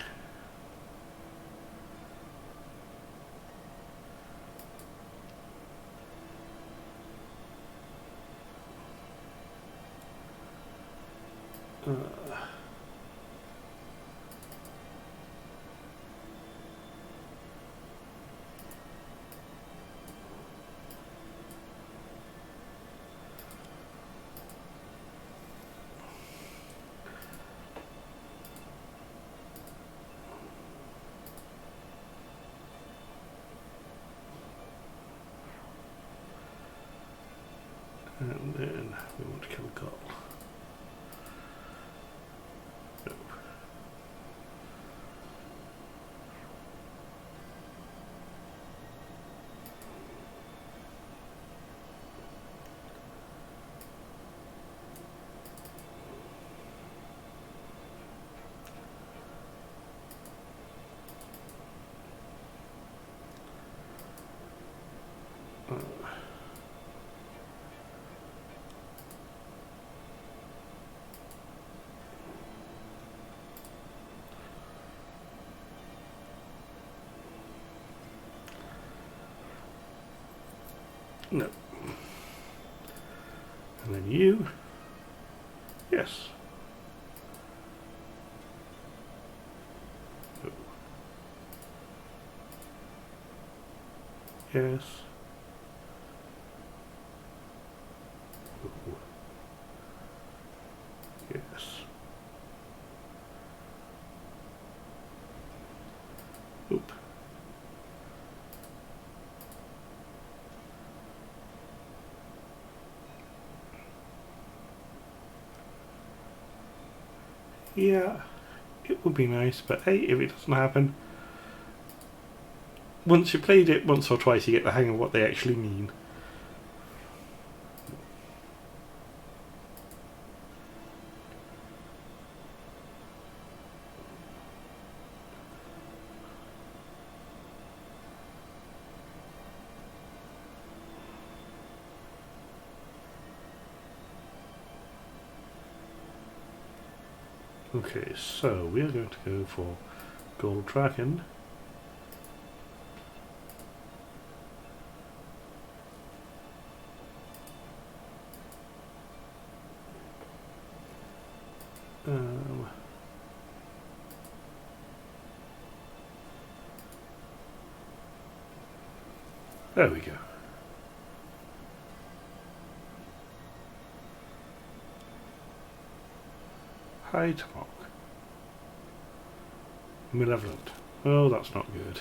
A: And then we want to kill Gull. No. No. And then you. Yes. No. Yes. No. Yes. Oop. Yeah, it would be nice, but hey, if it doesn't happen, once you played it once or twice, you get the hang of what they actually mean. Okay, so we are going to go for Gold Dragon. There we go. High Talk. Malevolent. Oh, that's not good.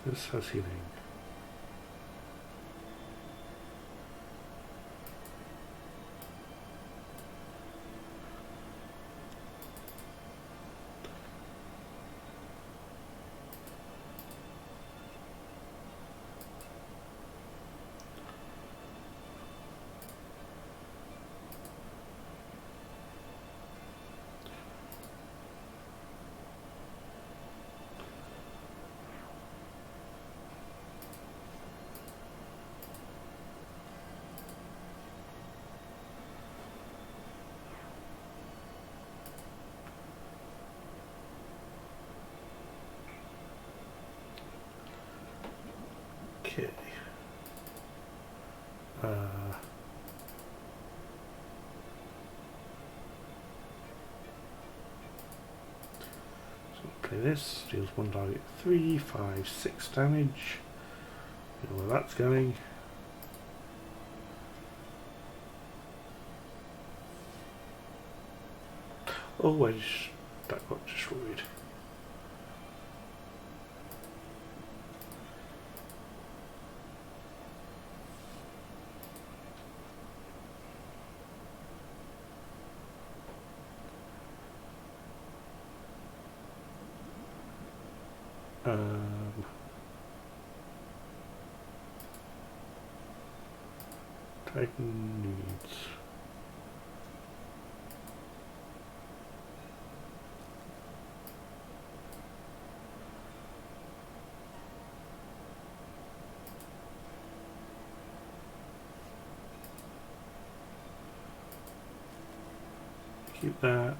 A: This has healing. Okay. So play this, deals one target 3, 5, 6 damage. You know where that's going. Oh, that got destroyed. Titan needs keep that.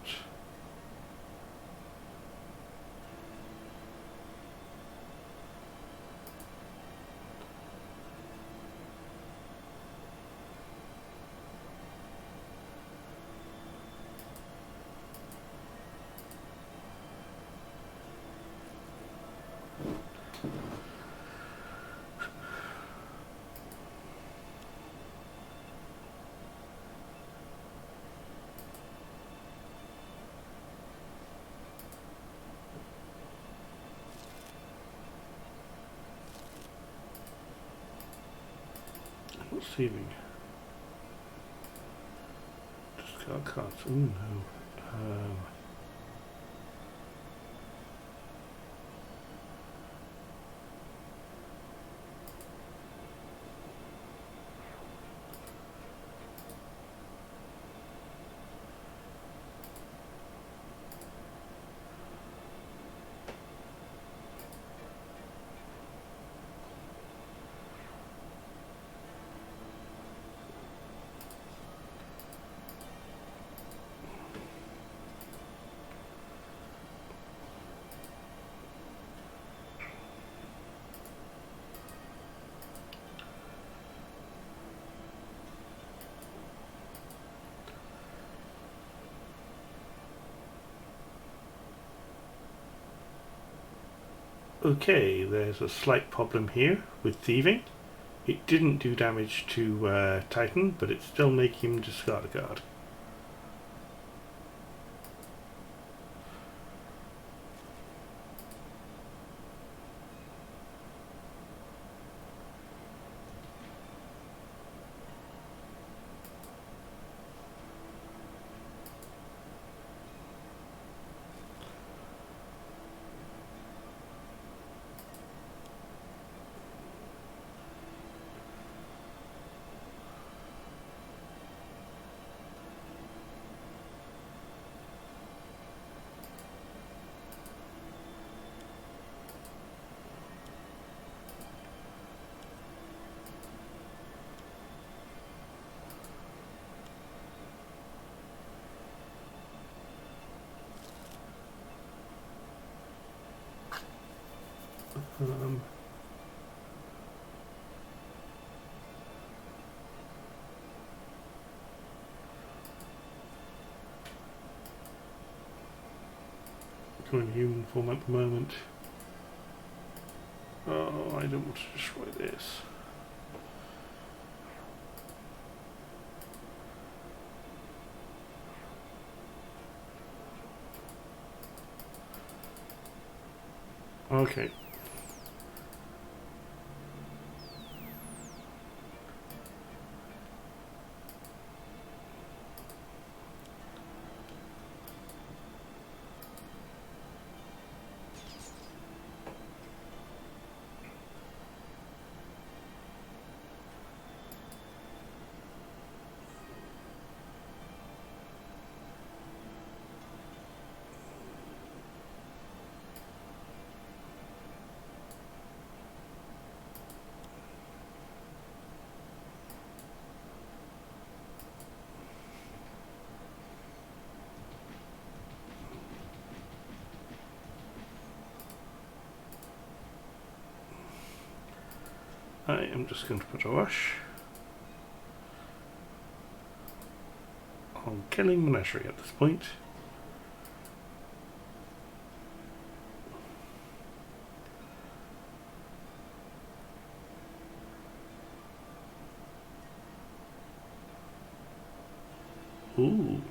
A: What's saving? Just got cards. Oh no. Okay, there's a slight problem here with thieving. It didn't do damage to Titan, but it's still making him discard a card. Going in human form at the moment. Oh, I don't want to destroy this. Okay. I am just going to put a rush on killing Menagerie at this point. Ooh.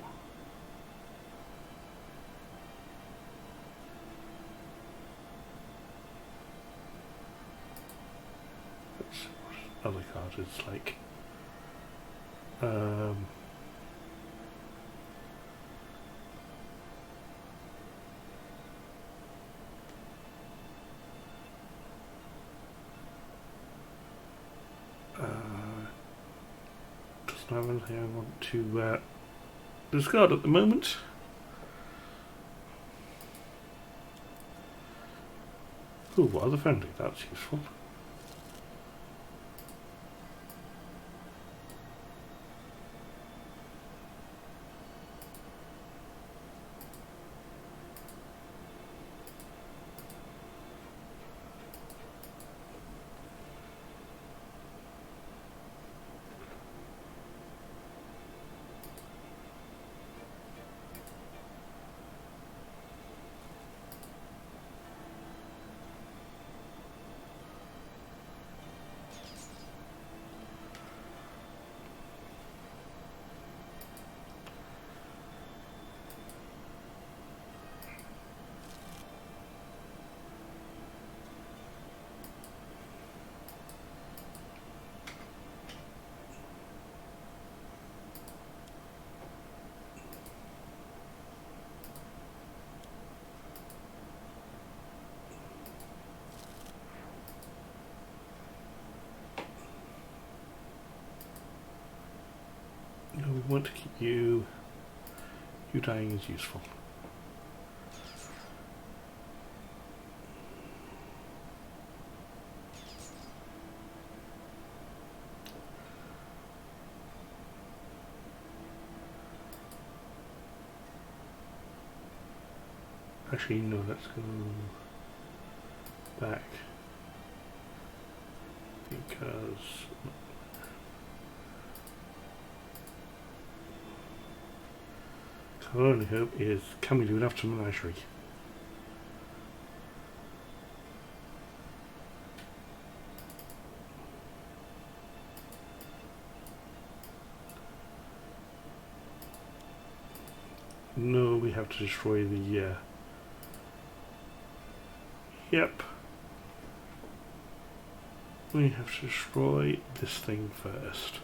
A: Other card is like doesn't have anything I want to discard at the moment. Ooh, other friendly, that's useful. No, we want to keep you dying is useful. Actually, no, let's go back because our only hope is, can we do enough to Menagerie? No, we have to destroy the... Yep. We have to destroy this thing first.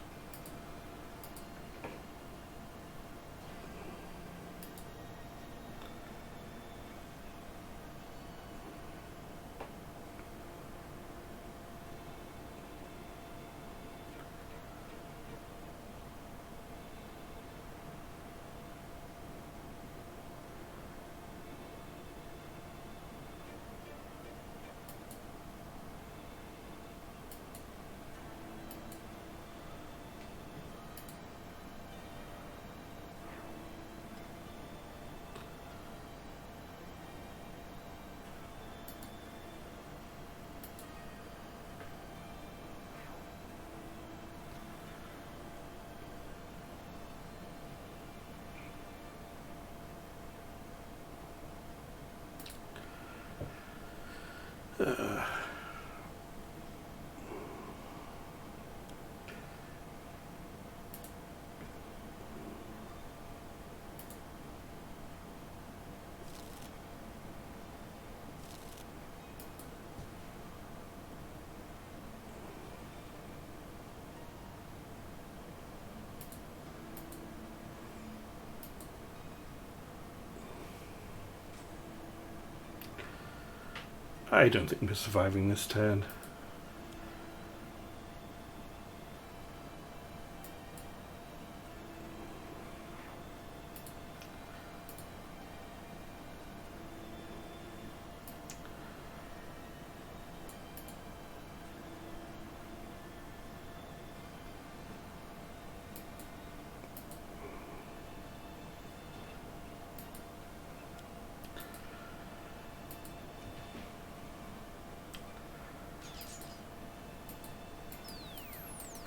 A: I don't think we're surviving this turn.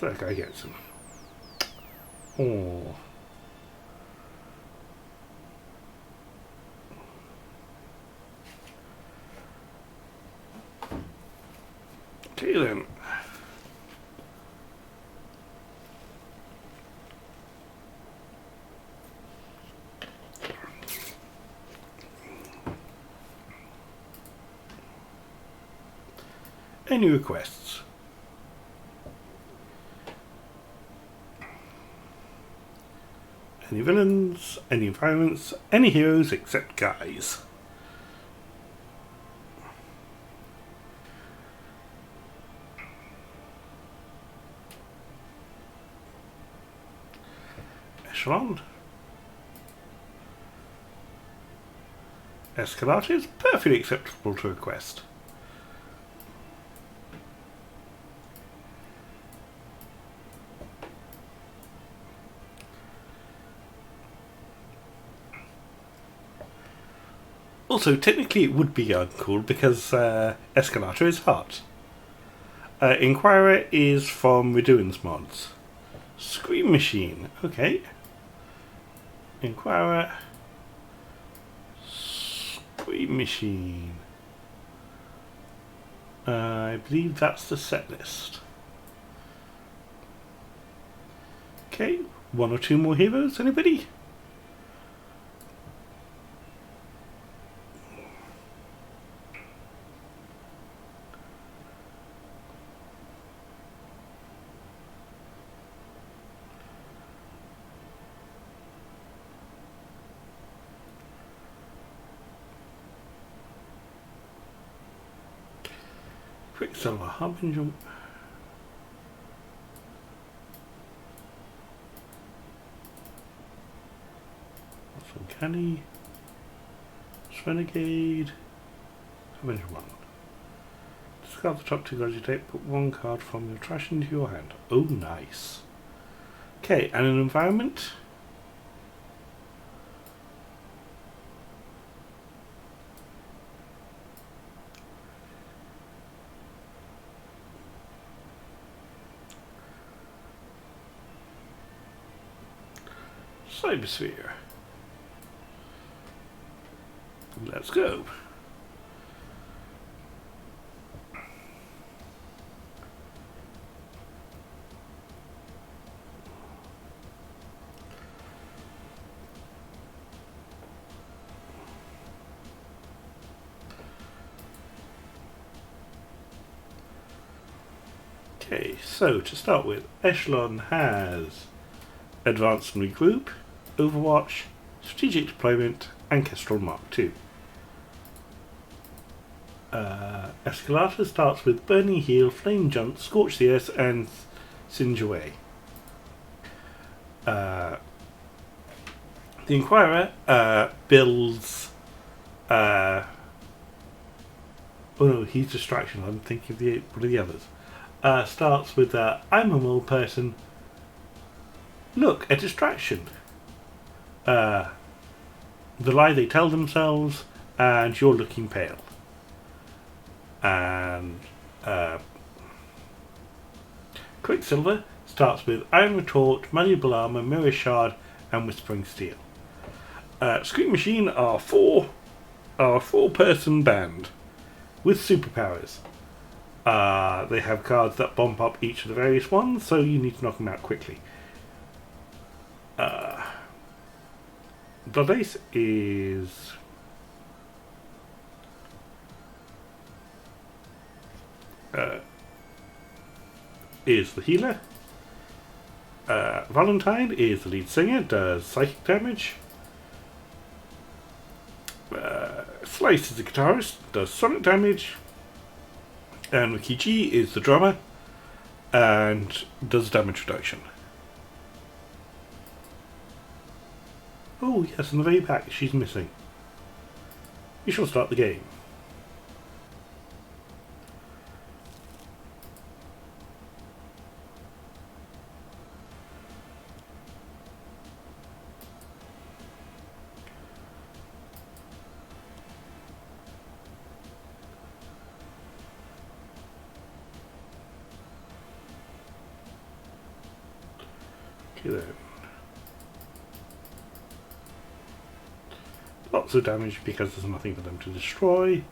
A: That guy gets him. Oh. Okay then. Any requests? Any villains, any environments, any heroes except guys. Echelon. Escalate is perfectly acceptable to request. Also, technically it would be uncool because Escalator is hot. Inquirer is from Redoin's mods. Scream Machine, okay. Inquirer. Scream Machine. I believe that's the set list. Okay, one or two more heroes, anybody? Quicksilver, Harbinger. That's Uncanny. Renegade. Harbinger 1. Discard the top two cards you take, put one card from your trash into your hand. Oh, nice. Okay, and an environment. Cybersphere. Let's go. Okay, so to start with, Echelon has Advanced and Regroup, Overwatch, Strategic Deployment, and Kestrel Mark II. Escalata starts with Burning Heal, Flame Jump, Scorch the Earth, and Singe Away. The Inquirer builds... oh no, he's Distraction. I'm thinking of one of the others. Starts with I'm a mole person. Look, a distraction. The lie they tell themselves, and you're looking pale. And Quicksilver starts with Iron Retort, Malleable Armor, Mirror Shard, and Whispering Steel. Scream Machine are a four-person band with superpowers. They have cards that bump up each of the various ones, so you need to knock them out quickly. Blood Ace is the healer. Valentine is the lead singer, does psychic damage. Slice is the guitarist, does sonic damage. And Ricky G is the drummer and does damage reduction. Oh yes, in the very back she's missing. We shall start the game. Okay then. Lots of damage because there's nothing for them to destroy.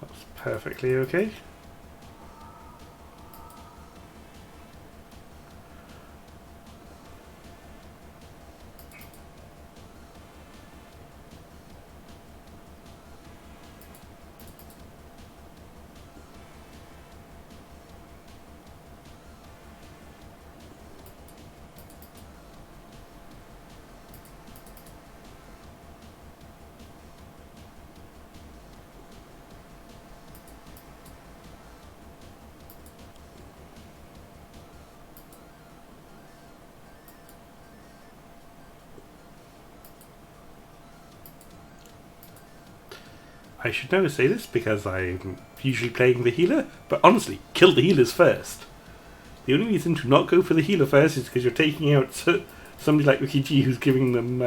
A: That's perfectly okay. I should never say this because I'm usually playing the healer, but honestly, kill the healers first. The only reason to not go for the healer first is because you're taking out somebody like Ricky G who's giving them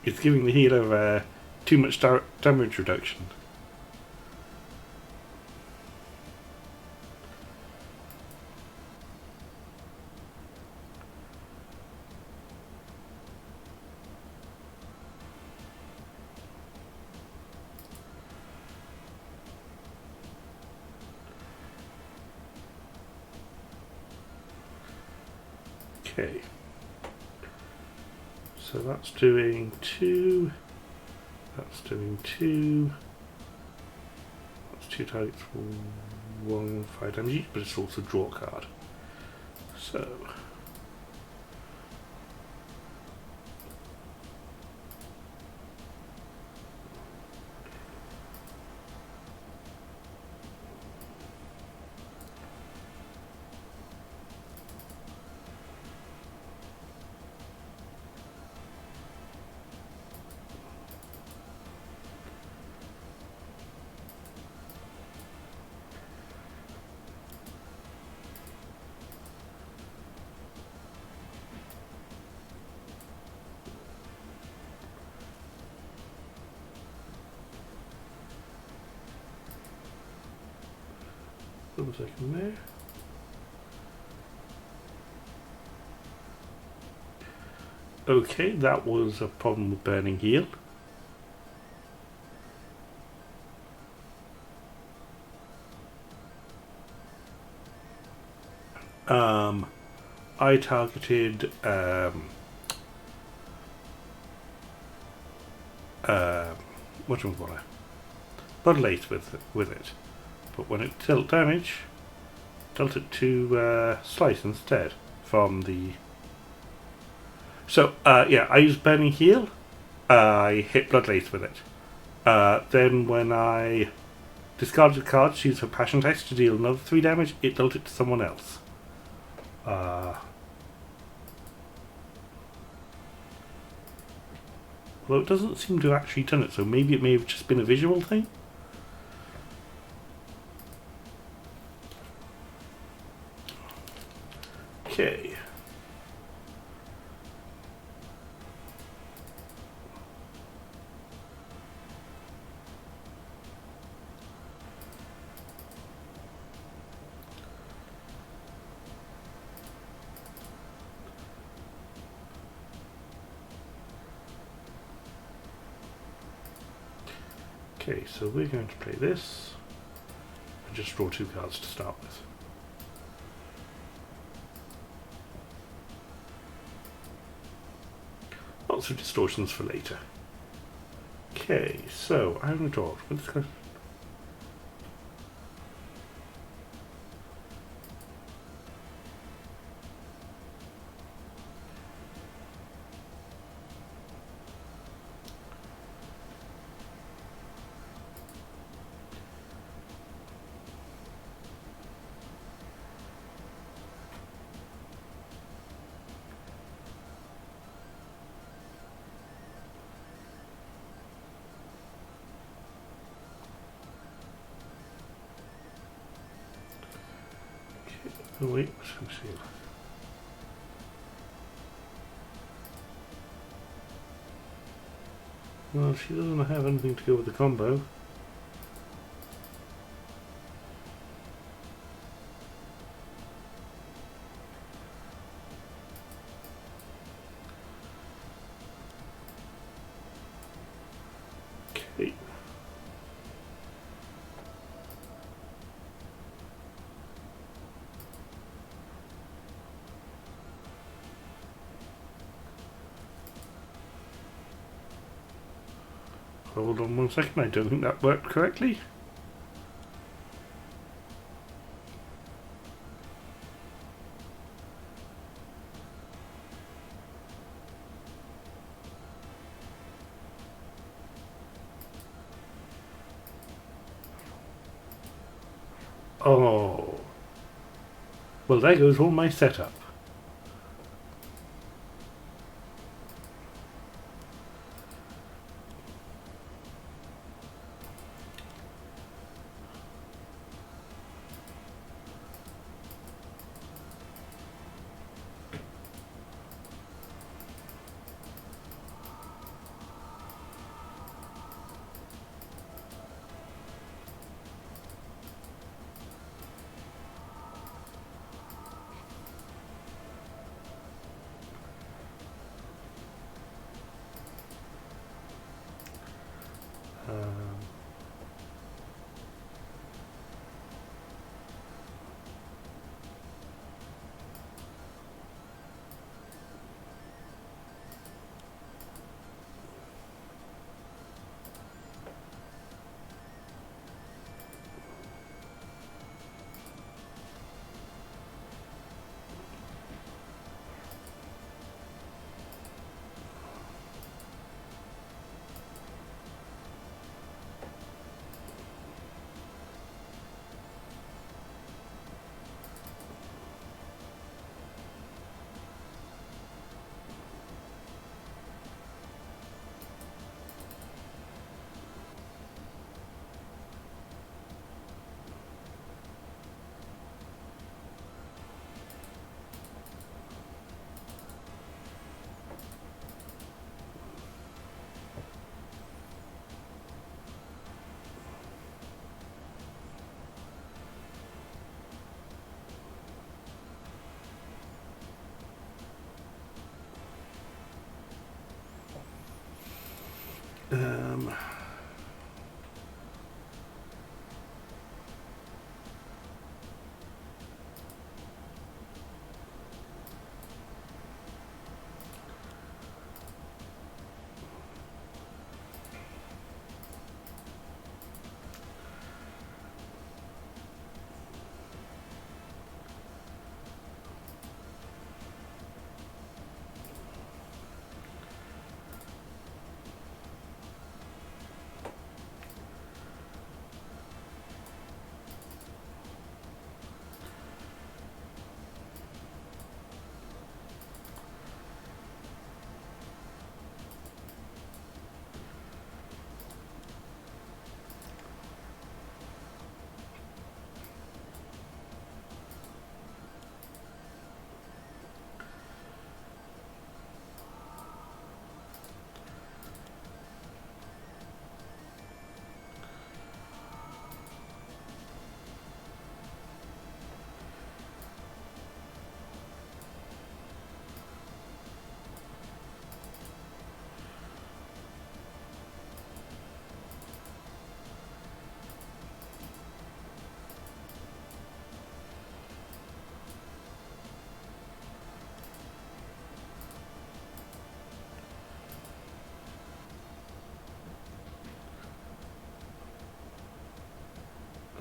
A: it's giving the healer too much damage reduction. Okay, so that's doing 2, that's doing 2, that's 2 targets for 1, 5 damage each, but it's also draw a card. So, one second there. Okay, that was a problem with burning heal. I targeted whatchamacallit, Blood Lace with it, but when it dealt damage, dealt it to Slice instead from the. So yeah, I used Burning Heal. I hit Blood Lace with it. Then when I discarded a card, used her Passion Text to deal another 3 damage, it dealt it to someone else. Although it doesn't seem to have actually done it, so maybe it may have just been a visual thing? Okay. Okay, so we're going to play this and just draw 2 cards to start with. Lots of distortions for later. Okay, so I'm going to draw. Let's go. Oh wait, what's concealed? Well, she doesn't have anything to go with the combo. Okay. Hold on 1 second, I don't think that worked correctly. Oh. Well, there goes all my setup.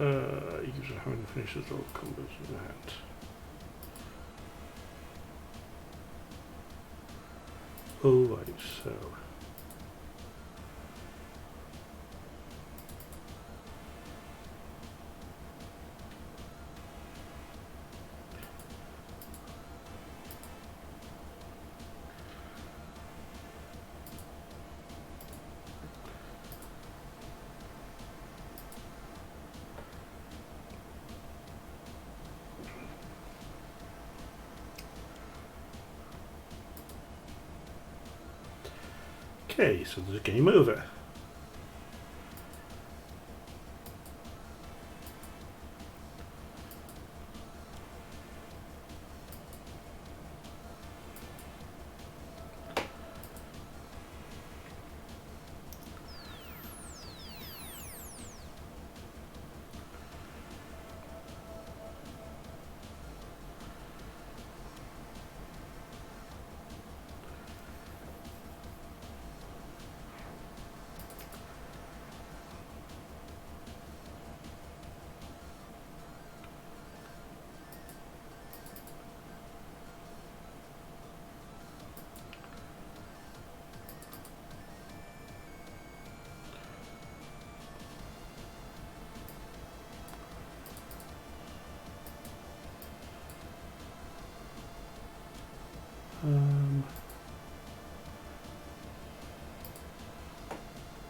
A: User having finishes all combos in hand. Alright, so. Okay, so there's a game over.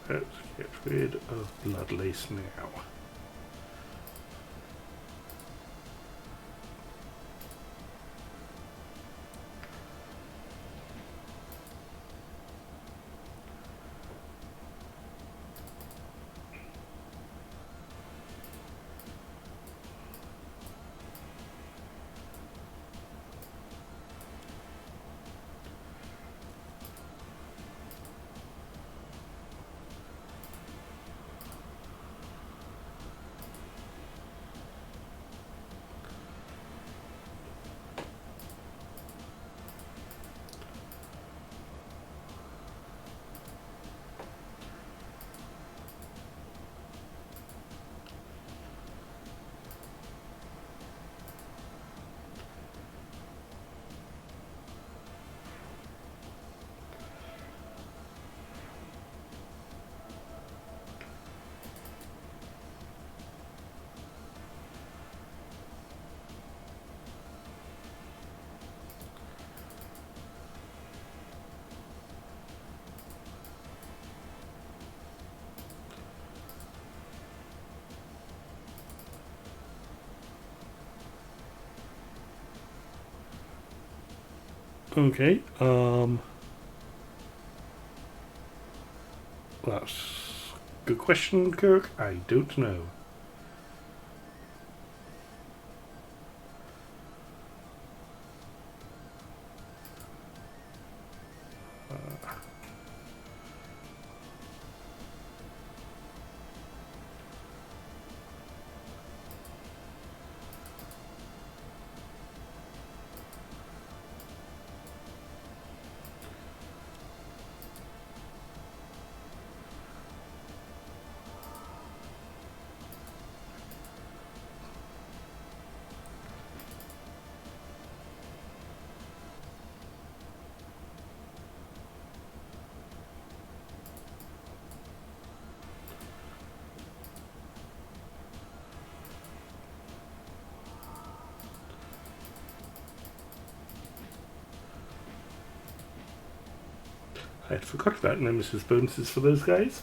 A: Let's get rid of Bloodlace now. Okay, that's a good question, Kirk. I don't know. I had forgot about Nemesis bonuses for those guys.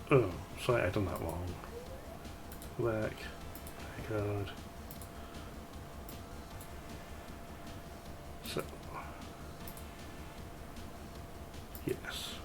A: Oh, sorry, I've done that wrong. Back. God. So. Yes.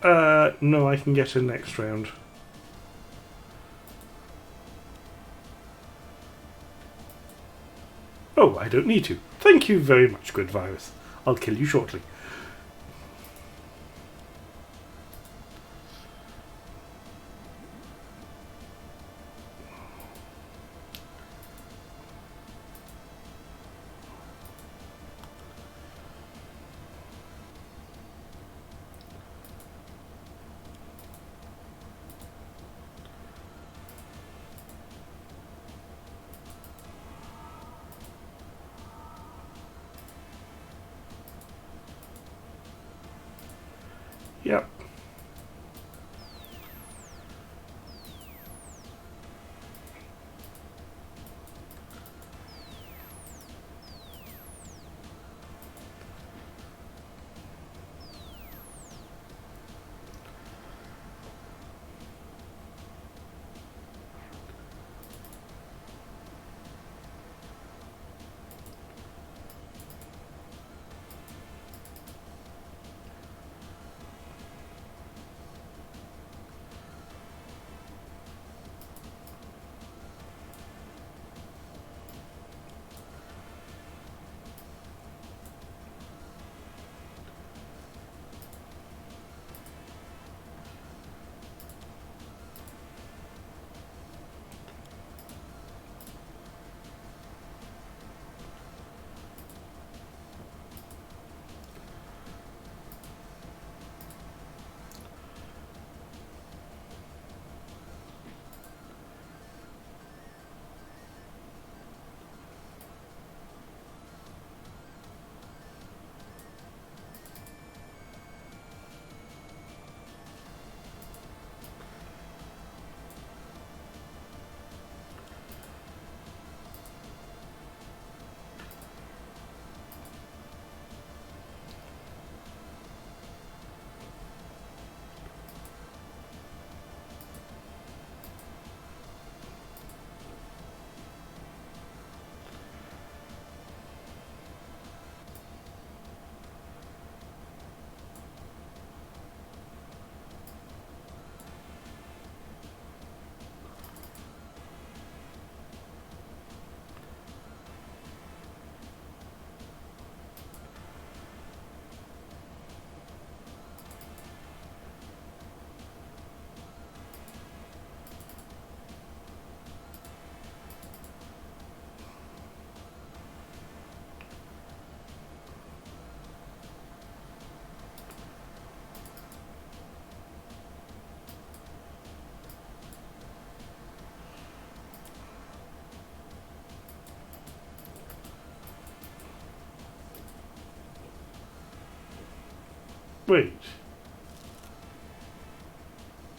A: No, I can get in next round. Oh, I don't need to. Thank you very much, good virus. I'll kill you shortly. Yep. Wait.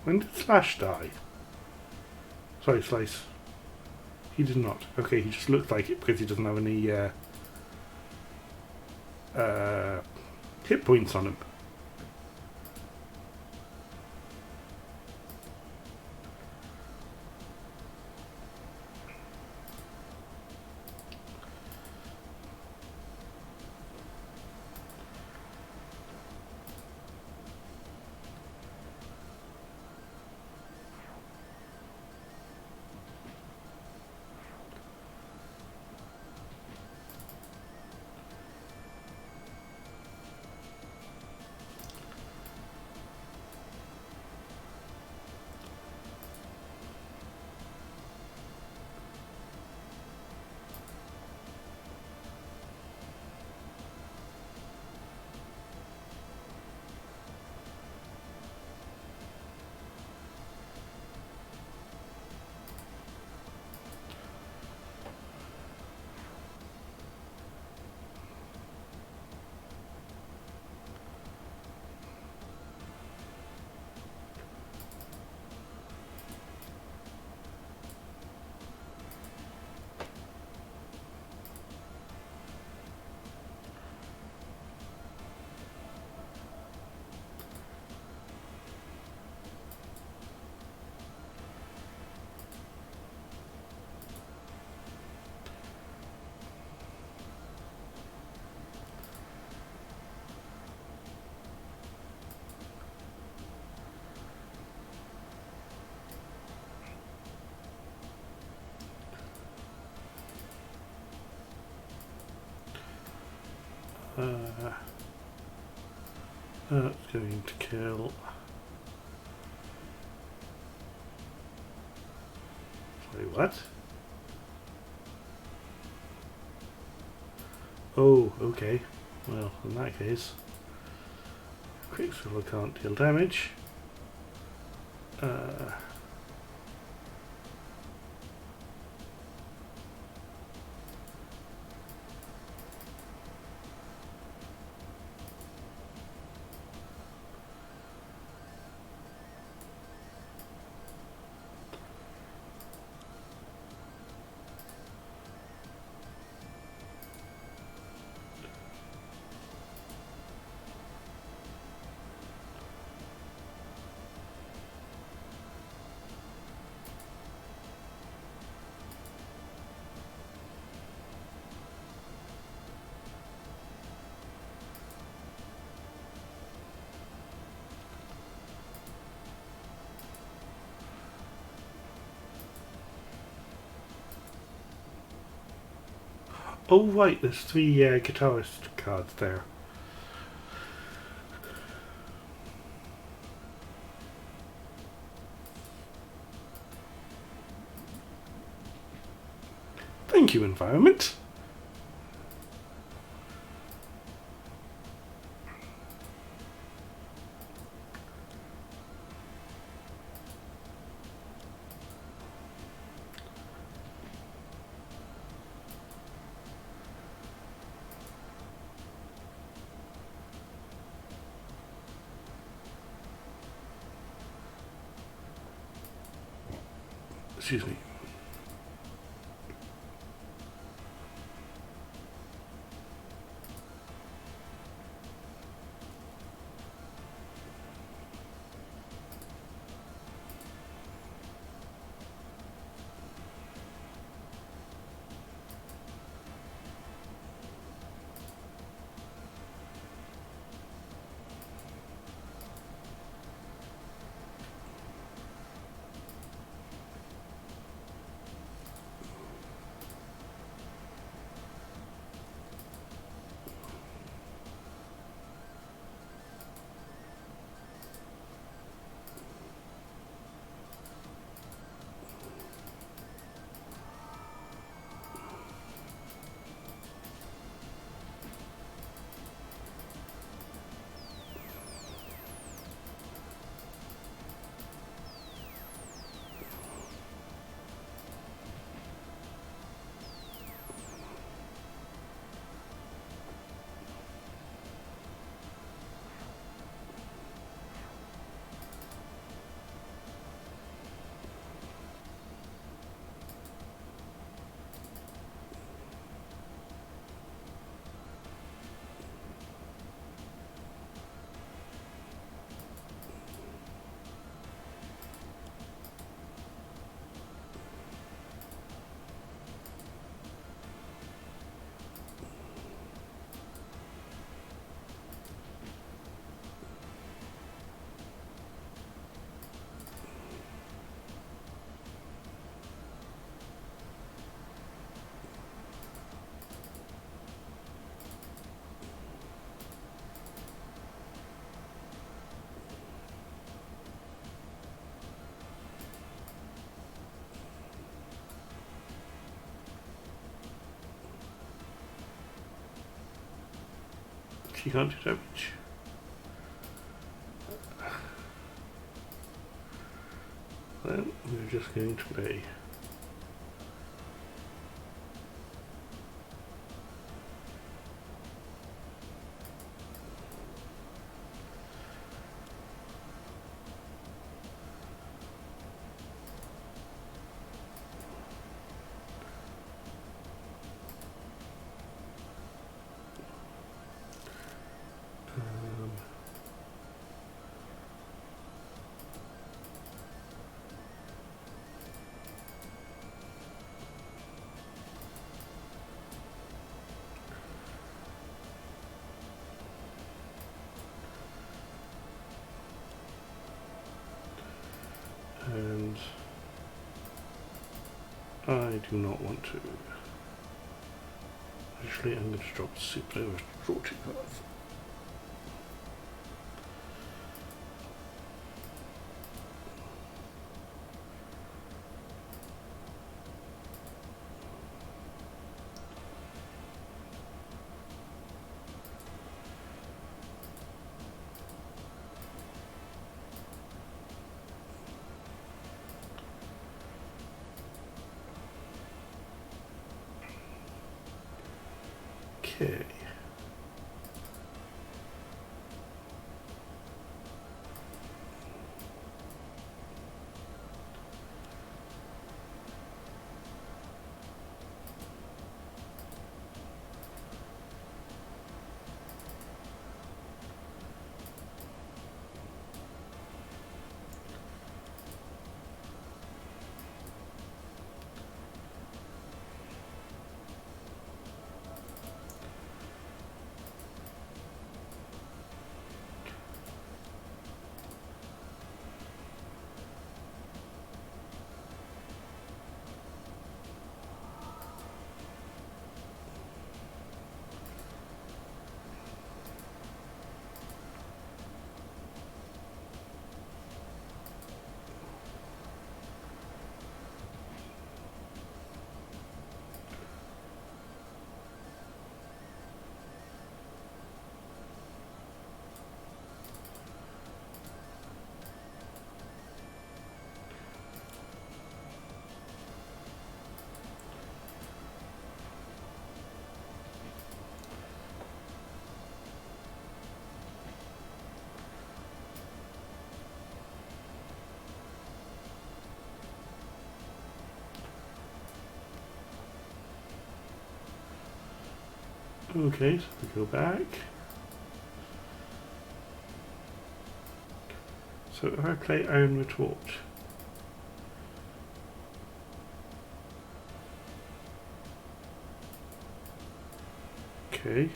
A: When did Slash die? Sorry, Slice. He did not. Okay, he just looked like it because he doesn't have any hit points on him. That's going to kill. Sorry, what? Oh, okay. Well, in that case, Quicksilver can't deal damage. Oh right, there's 3 guitarist cards there. Thank you, environment. Excuse me. She can't do damage. Then we're just going to play. And I do not want to. Actually, I'm going to drop super over draw 2 cards. Okay. Okay, so we go back. So if I play Own Retort, okay.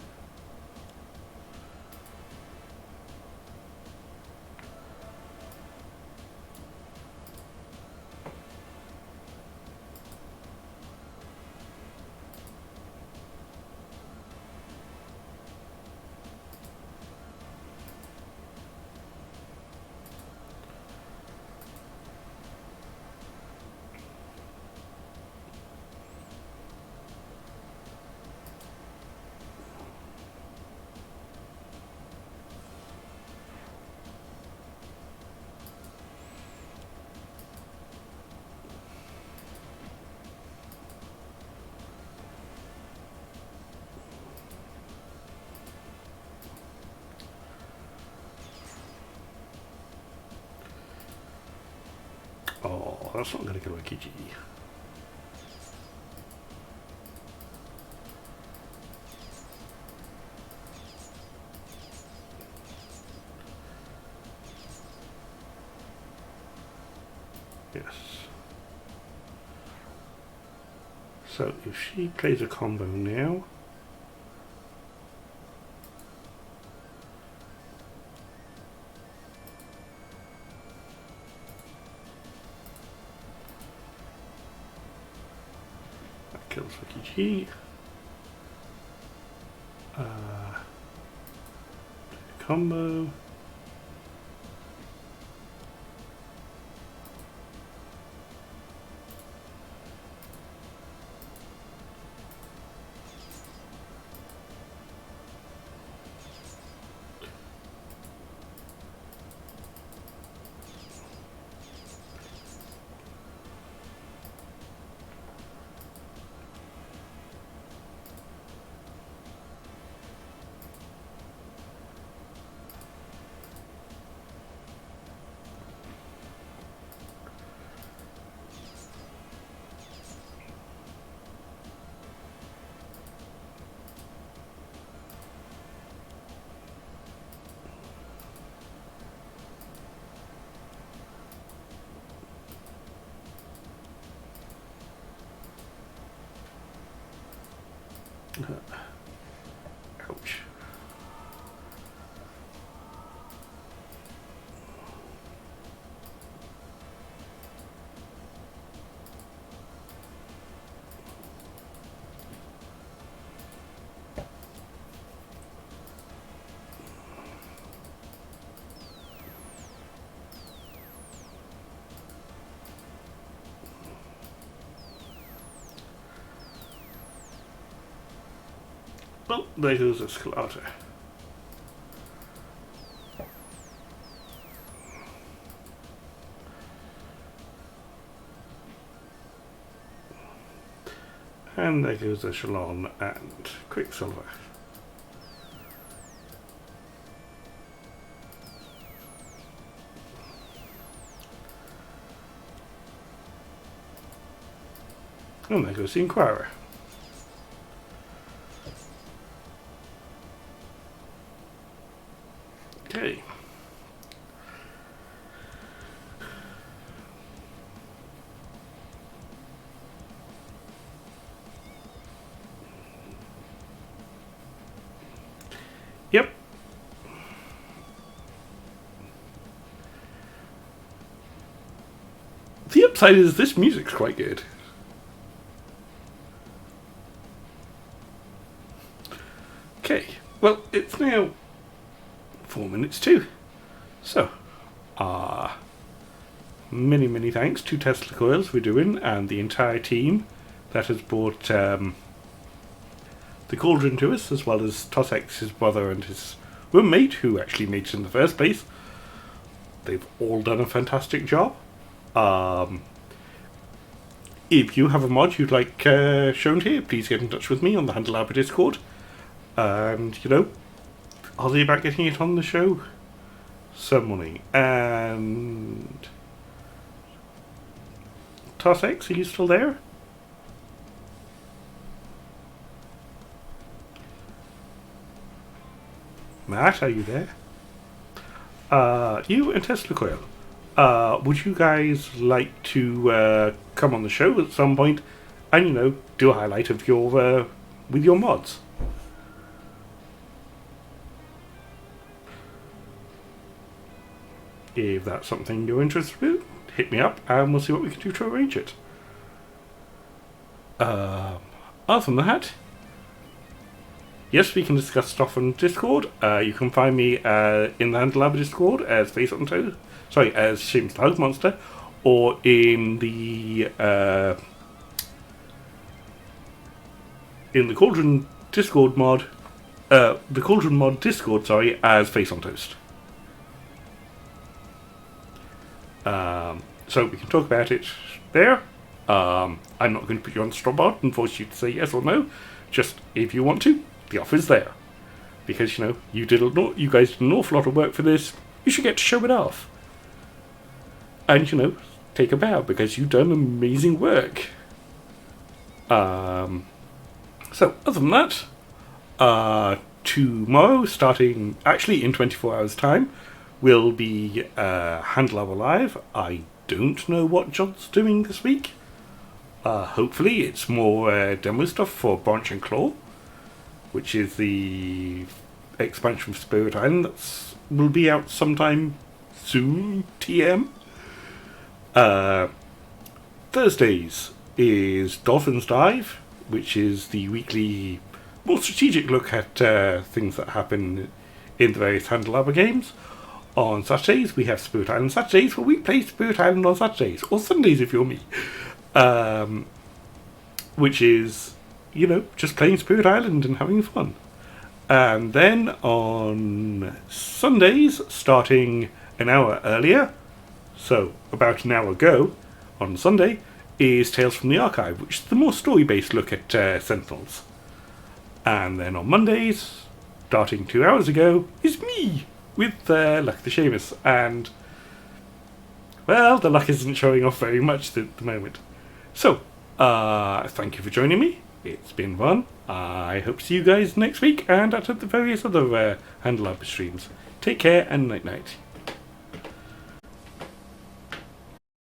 A: Oh, that's not going to go AKG. Yes. So if she plays a combo now, that kills AKG. Combo. Ouch. Well, there goes Escalata. And there goes Echelon and Quicksilver. And there goes the Inquirer. Okay. Yep. The upside is this music's quite good. Okay, well, it's now 4 minutes to. So, many thanks to Tesla Coils for doing, and the entire team that has brought the Cauldron to us, as well as Tossex, his brother, and his roommate, who actually made it in the first place. They've all done a fantastic job. If you have a mod you'd like shown here, please get in touch with me on the Handelabra Discord. And, I'll see about getting it on the show some morning. And Tossex, are you still there? Matt, are you there? You and Tesla Coil, would you guys like to come on the show at some point and, do a highlight of your with your mods? If that's something you're interested in, hit me up and we'll see what we can do to arrange it. Other than that, yes, we can discuss stuff on Discord. You can find me in the Handelabra Discord as as Seamus the House Monster, or in the Cauldron Discord mod, the Cauldron mod Discord, as Face on Toast. So we can talk about it there. I'm not going to put you on the spot and force you to say yes or no. Just if you want to, the offer's there. Because you guys did an awful lot of work for this. You should get to show it off. And take a bow because you've done amazing work. So other than that, tomorrow, starting actually in 24 hours time, will be Handelabra Live. I don't know what John's doing this week. Hopefully it's more demo stuff for Branch and Claw, which is the expansion for Spirit Island that will be out sometime soon, TM. Thursdays is Dolphin's Dive, which is the weekly, more strategic look at things that happen in the various Handelabra games. On Saturdays, we have Spirit Island Saturdays, where we play Spirit Island on Saturdays, or Sundays if you're me. Which is, just playing Spirit Island and having fun. And then on Sundays, starting an hour earlier, so about an hour ago, on Sunday, is Tales from the Archive, which is the more story-based look at Sentinels. And then on Mondays, starting 2 hours ago, is me, with Luck the Seamus, and well, the luck isn't showing off very much at the moment. So, thank you for joining me. It's been fun. I hope to see you guys next week and at the various other Handelabra streams. Take care and night-night.